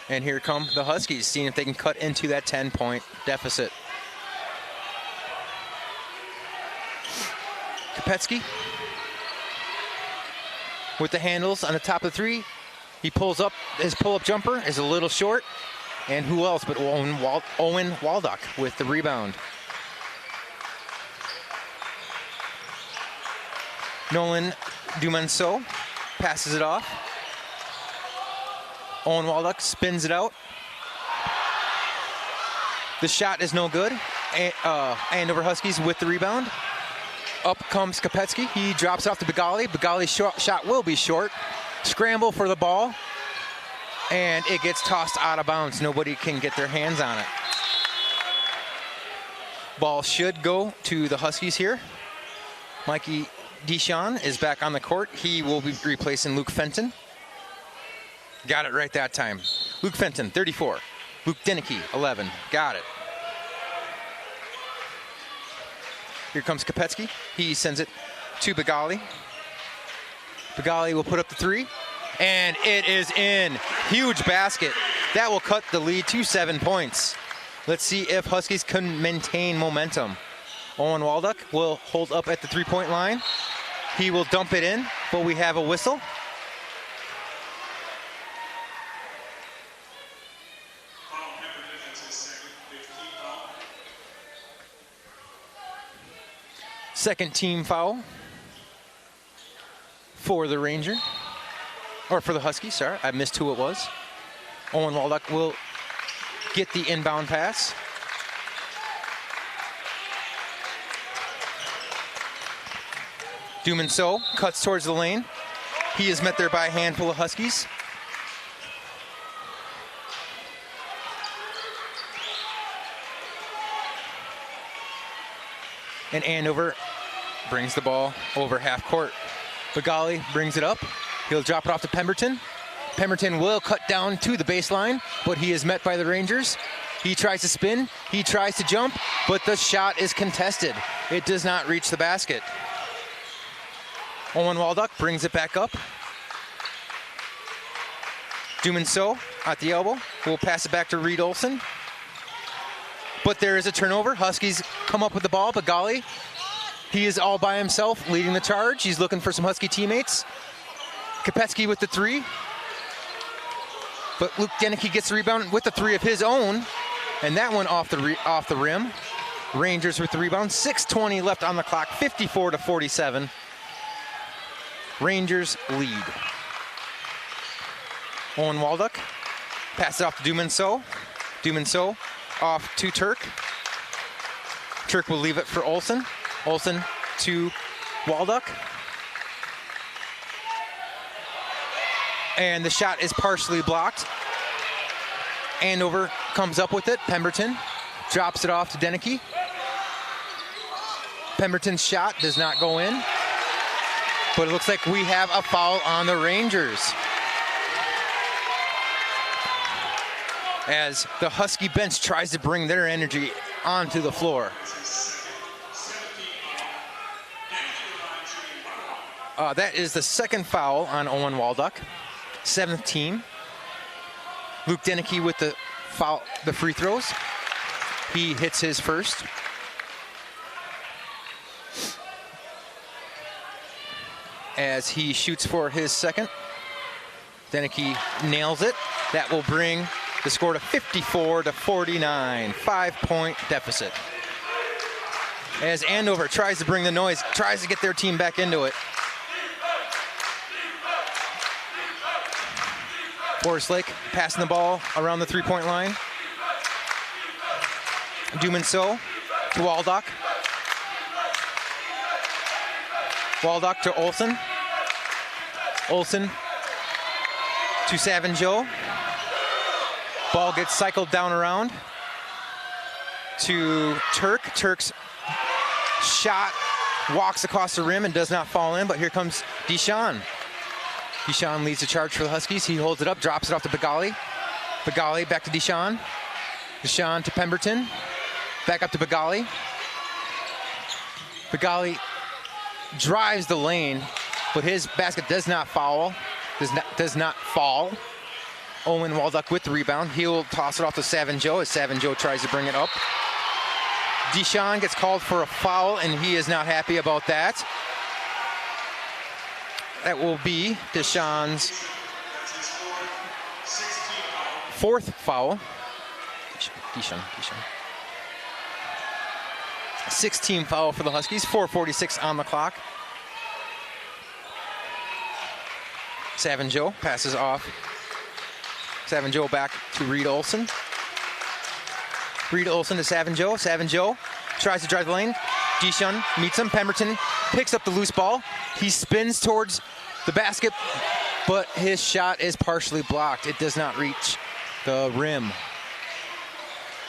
And here come the Huskies, seeing if they can cut into that 10-point deficit. Kopetsky with the handles on the top of the 3. He pulls up. His pull-up jumper is a little short. And who else but Owen Waldock with the rebound. Nolan Dumanso passes it off. Owen Walduck spins it out. The shot is no good. Andover Huskies with the rebound. Up comes Kopetsky. He drops it off to Begali. Begali's shot will be short. Scramble for the ball. And it gets tossed out of bounds. Nobody can get their hands on it. Ball should go to the Huskies here. Mikey Deshawn is back on the court. He will be replacing Luke Fenton. Got it right that time. Luke Fenton, 34. Luke Denicky, 11. Got it. Here comes Kopetsky. He sends it to Begali. Begali will put up the three. And it is in. Huge basket. That will cut the lead to 7 points. Let's see if Huskies can maintain momentum. Owen Walduck will hold up at the three-point line. He will dump it in, but we have a whistle. Second team foul for the Ranger, or for the Huskies, sorry. I missed who it was. Owen Walduck will get the inbound pass. Dumanso cuts towards the lane. He is met there by a handful of Huskies. And Andover brings the ball over half court. Begali brings it up. He'll drop it off to Pemberton. Pemberton will cut down to the baseline, but he is met by the Rangers. He tries to spin, he tries to jump, but the shot is contested. It does not reach the basket. Owen Walduck brings it back up. Dumanso at the elbow. We'll pass it back to Reed Olson. But there is a turnover. Huskies come up with the ball. Begali, he is all by himself leading the charge. He's looking for some Husky teammates. Kopetsky with the three. But Luke Denicky gets the rebound with the three of his own. And that one off the rim. Rangers with the rebound. 6:20 left on the clock. 54-47. Rangers lead. Owen Walduck passes it off to Dumanso. Dumanso off to Turk. Turk will leave it for Olson. Olson to Walduck. And the shot is partially blocked. Andover comes up with it. Pemberton drops it off to Denicky. Pemberton's shot does not go in. But it looks like we have a foul on the Rangers, as the Husky bench tries to bring their energy onto the floor. That is the second foul on Owen Walduck, 7th team. Luke Denicky with the foul, the free throws. He hits his first. As he shoots for his second. Denicky nails it. That will bring the score to 54-49, 5-point deficit. As Andover tries to bring the noise, tries to get their team back into it. Forest Lake passing the ball around the three-point line. Dumanso to Walduck. Walduck to Olson. Olson to Savinjo. Ball gets cycled down around to Turk. Turk's shot walks across the rim and does not fall in, but here comes Deshawn. Deshawn leads the charge for the Huskies. He holds it up, drops it off to Begali. Begali back to Deshawn. Deshawn to Pemberton. Back up to Begali. Begali drives the lane, but his basket does not fall. Owen Walduck with the rebound. He'll toss it off to Savinjo as Savinjo tries to bring it up. Deshawn gets called for a foul, and he is not happy about that. That will be Deshawn's fourth foul. Deshawn. 6-team foul for the Huskies. 4:46 on the clock. Savin Joe passes off. Savin Joe back to Reed Olson. Reed Olson to Savin Joe. Savin Joe tries to drive the lane. Dishon meets him. Pemberton picks up the loose ball. He spins towards the basket, but his shot is partially blocked. It does not reach the rim.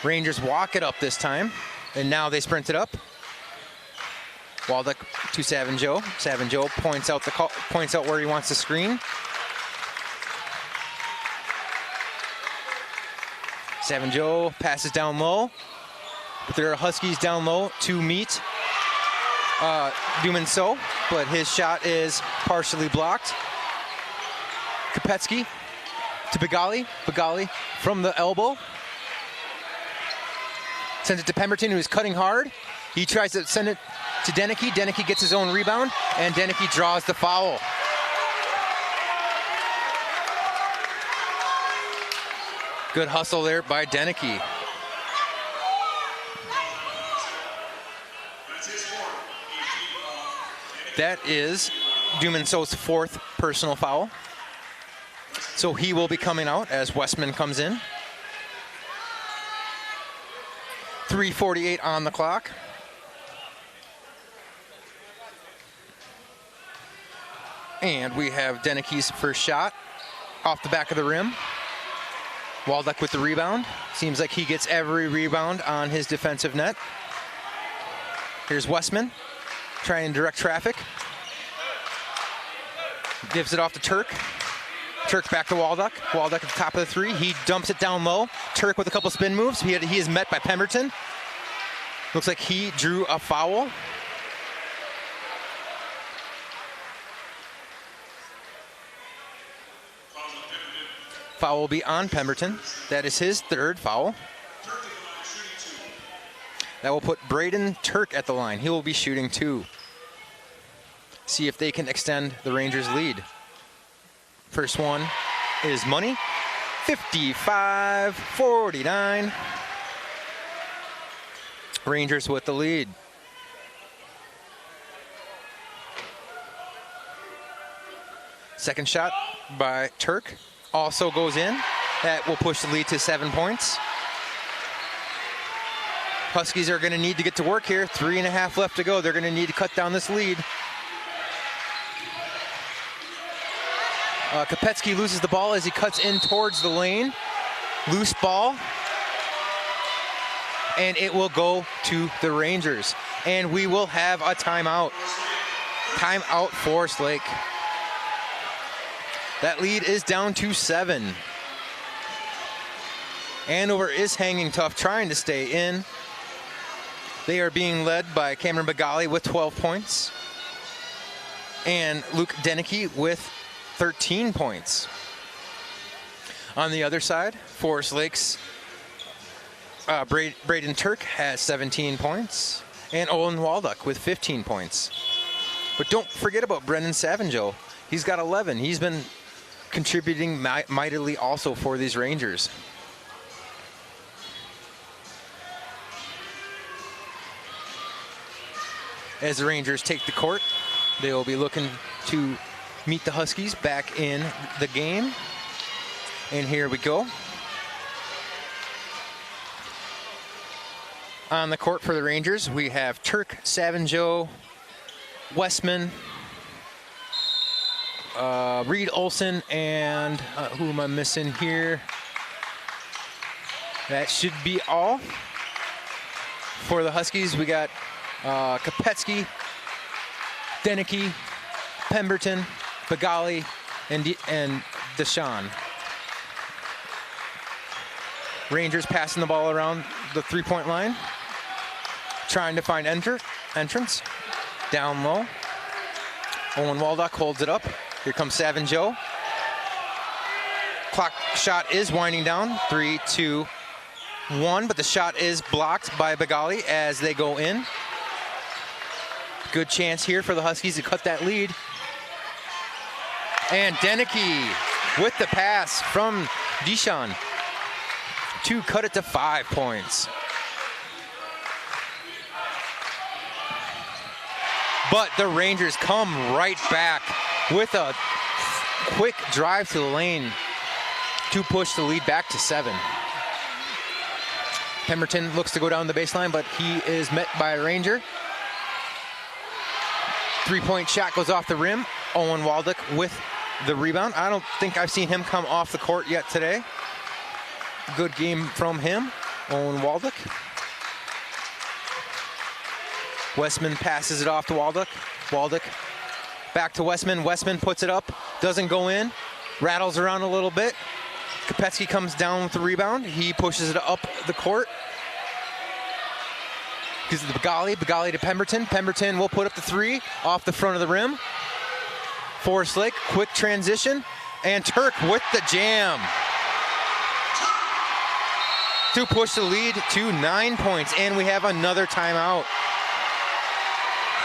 Rangers walk it up this time, and now they sprint it up. Waldeck to Savin Joe. Savin Joe points out where he wants to screen. Savin Joe passes down low. There are Huskies down low to meet Dumanso, but his shot is partially blocked. Kopetsky to Begali. Begali from the elbow. Sends it to Pemberton, who's cutting hard. He tries to send it to Deneke. Deneke gets his own rebound, and Deneke draws the foul. Good hustle there by Deneke. That is Dumanso's 4th personal foul. So he will be coming out as Westman comes in. 3:48 on the clock. And we have Deneke's first shot off the back of the rim. Waldeck with the rebound. Seems like he gets every rebound on his defensive net. Here's Westman trying to direct traffic. Gives it off to Turk. Turk back to Waldeck. Waldeck at the top of the three. He dumps it down low. Turk with a couple spin moves. He is met by Pemberton. Looks like he drew a foul. Foul will be on Pemberton. That is his 3rd foul. That will put Braden Turk at the line. He will be shooting 2. See if they can extend the Rangers' lead. First one is money. 55-49. Rangers with the lead. Second shot by Turk also goes in. That will push the lead to 7 points. Huskies are going to need to get to work here. 3.5 left to go. They're going to need to cut down this lead. Kopetsky loses the ball as he cuts in towards the lane. Loose ball. And it will go to the Rangers. And we will have a timeout. Timeout for Slake. That lead is down to 7. Andover is hanging tough, trying to stay in. They are being led by Cameron Begali with 12 points. And Luke Deneke with 13 points. On the other side, Forest Lakes, Braden Turk has 17 points. And Olin Waldeck with 15 points. But don't forget about Brendan Savinjo. He's got 11. He's been contributing mightily also for these Rangers. As the Rangers take the court, they will be looking to meet the Huskies back in the game. And here we go. On the court for the Rangers, we have Turk, Savinjo, Westman, Reed Olson, and who am I missing here? That should be all. For the Huskies, we got Kopetsky, Deneke, Pemberton, Begali, and Deshawn. Rangers passing the ball around the three-point line, trying to find entrance. Down low. Owen Waldock holds it up. Here comes Savinjo. Clock shot is winding down. 3, 2, 1, but the shot is blocked by Begali as they go in. Good chance here for the Huskies to cut that lead. And Deneke with the pass from Dishon to cut it to 5 points. But the Rangers come right back with a quick drive to the lane to push the lead back to 7. Pemberton looks to go down the baseline, but he is met by a Ranger. 3-point shot goes off the rim. Owen Waldick with the rebound. I don't think I've seen him come off the court yet today. Good game from him, Owen Waldick. Westman passes it off to Waldick. Waldick back to Westman. Westman puts it up, doesn't go in, rattles around a little bit. Kopetsky comes down with the rebound. He pushes it up the court. Gives it to Begali to Pemberton. Pemberton will put up the 3 off the front of the rim. Forest Lake, quick transition, and Turk with the jam to push the lead to 9 points, and we have another timeout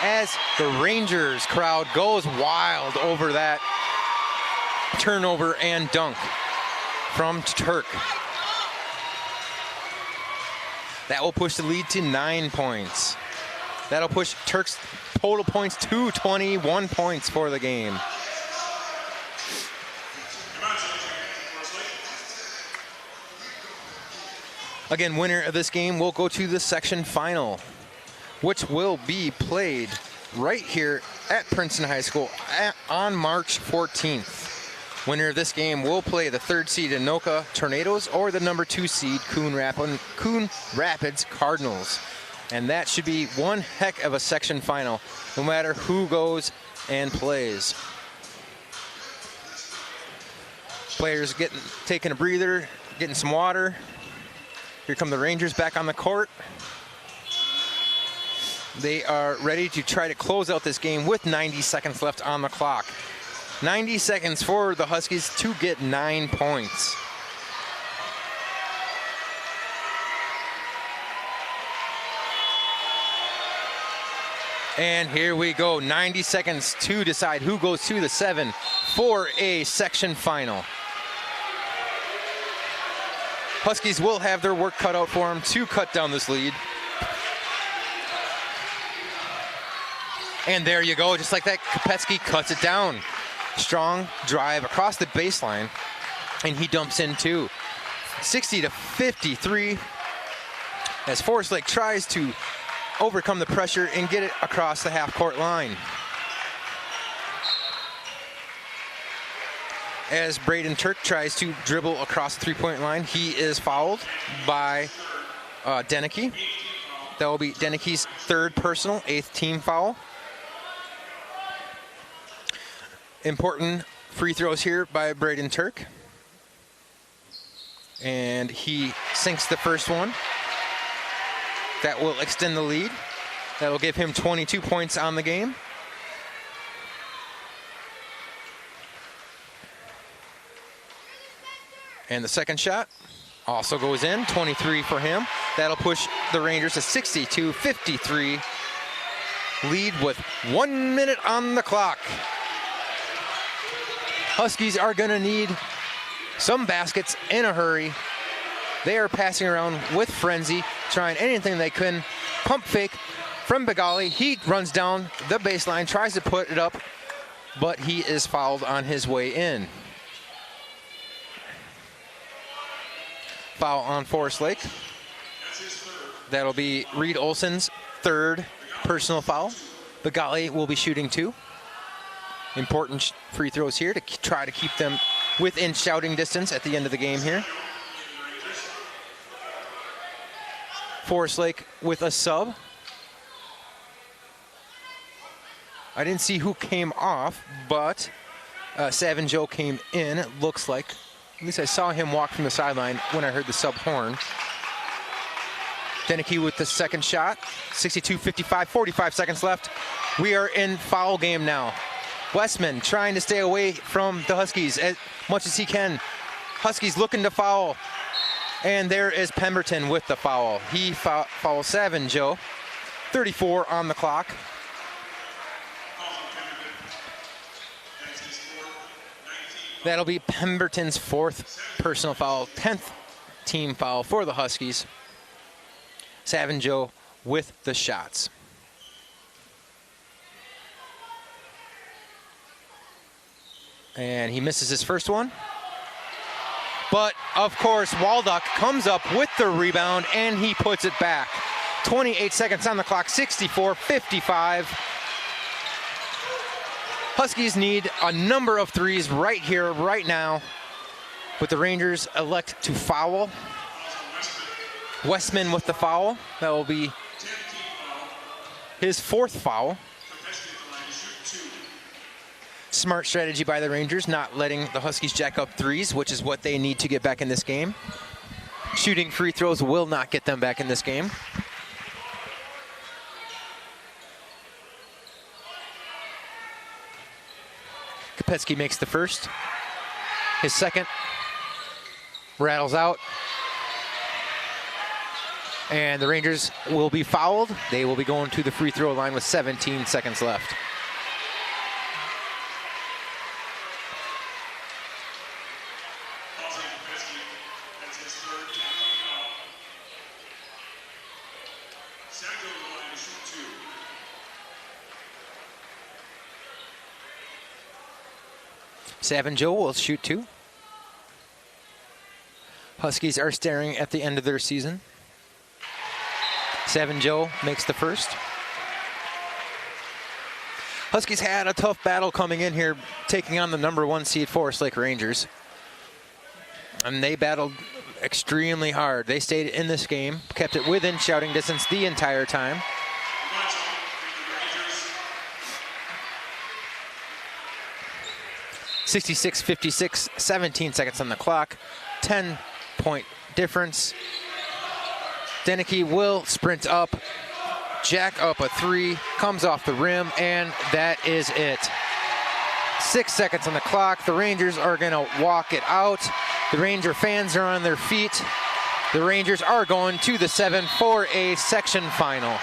as the Rangers crowd goes wild over that turnover and dunk from Turk. That will push the lead to 9 points. That'll push Turk's total points to 21 points for the game. Again, winner of this game will go to the section final, which will be played right here at Princeton High School on March 14th. Winner of this game will play the 3rd seed Anoka Tornadoes or the number 2 seed Coon Rapids Cardinals. And that should be one heck of a section final, no matter who goes and plays. Players taking a breather, getting some water. Here come the Rangers back on the court. They are ready to try to close out this game with 90 seconds left on the clock. 90 seconds for the Huskies to get 9 points. And here we go, 90 seconds to decide who goes to the 7 for a section final. Huskies will have their work cut out for them to cut down this lead. And there you go, just like that, Kopetsky cuts it down. Strong drive across the baseline, and he dumps in 2. 60-53 as Forest Lake tries to overcome the pressure and get it across the half-court line. As Braden Turk tries to dribble across the 3-point line, he is fouled by Deneke. That will be Deneke's 3rd personal, 8th team foul. Important free throws here by Braden Turk. And he sinks the first one. That will extend the lead. That will give him 22 points on the game. And the second shot also goes in, 23 for him. That'll push the Rangers to 60-53. Lead with 1 minute on the clock. Huskies are gonna need some baskets in a hurry. They are passing around with frenzy, trying anything they can. Pump fake from Begali. He runs down the baseline, tries to put it up, but he is fouled on his way in. Foul on Forest Lake. That'll be Reed Olson's 3rd personal foul. Begali will be shooting 2. Important free throws here to try to keep them within shouting distance at the end of the game here. Forest Lake with a sub. I didn't see who came off, but Savin Joe came in, it looks like. At least I saw him walk from the sideline when I heard the sub horn. Deneke with the second shot. 62-55, 45 seconds left. We are in foul game now. Westman trying to stay away from the Huskies as much as he can. Huskies looking to foul. And there is Pemberton with the foul. He fouls Savin Joe. 34 on the clock. That'll be Pemberton's 4th personal foul, 10th team foul for the Huskies. Savin Joe with the shots. And he misses his first one. But, of course, Waldock comes up with the rebound, and he puts it back. 28 seconds on the clock, 64-55. Huskies need a number of threes right here, right now. But the Rangers elect to foul. Westman with the foul. That will be his fourth foul. Smart strategy by the Rangers, not letting the Huskies jack up threes, which is what they need to get back in this game. Shooting free throws will not get them back in this game. Kopetsky makes the first. His second rattles out. And the Rangers will be fouled. They will be going to the free throw line with 17 seconds left. Savin Joe will shoot two. Huskies are staring at the end of their season. Savin Joe makes the first. Huskies had a tough battle coming in here, taking on the #1 seed Forest Lake Rangers. And they battled extremely hard. They stayed in this game, kept it within shouting distance the entire time. (66-56), 17 seconds on the clock, 10-point difference. Deneke will sprint up, jack up a three, comes off the rim, and that is it. 6 seconds on the clock. The Rangers are going to walk it out. The Ranger fans are on their feet. The Rangers are going to the 7-4A section final.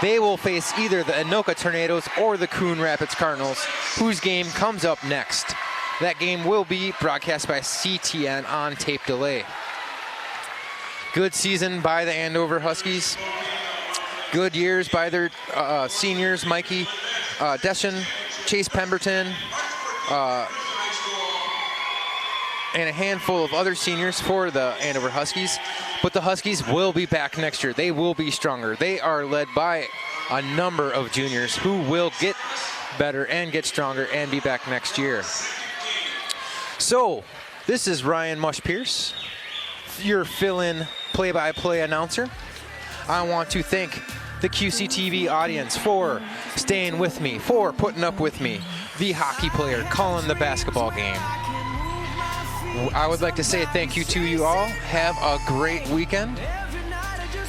They will face either the Anoka Tornadoes or the Coon Rapids Cardinals, whose game comes up next. That game will be broadcast by CTN on tape delay. Good season by the Andover Huskies. Good years by their seniors, Mikey Deschen, Chase Pemberton, and a handful of other seniors for the Andover Huskies. But the Huskies will be back next year. They will be stronger. They are led by a number of juniors who will get better and get stronger and be back next year. So, this is Ryan Mush Pierce, your fill-in play-by-play announcer. I want to thank the QCTV audience for staying with me, for putting up with me, the hockey player calling the basketball game. I would like to say thank you to you all. Have a great weekend,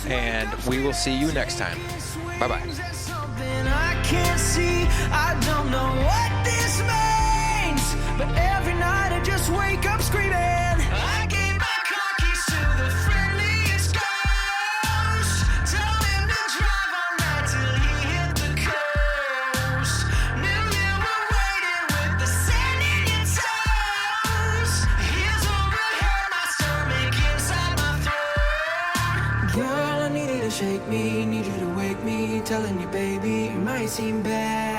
and we will see you next time. Bye-bye. I can't see, I don't know what this means, but every night I just wake up screaming. I gave my car keys to the friendliest ghost, told him to drive all night till he hit the coast. Knew you were waiting with the sand in your toes. Here's over here, my stomach inside my throat. Girl, I need you to shake me, need you to wake me, telling you, baby, it might seem bad.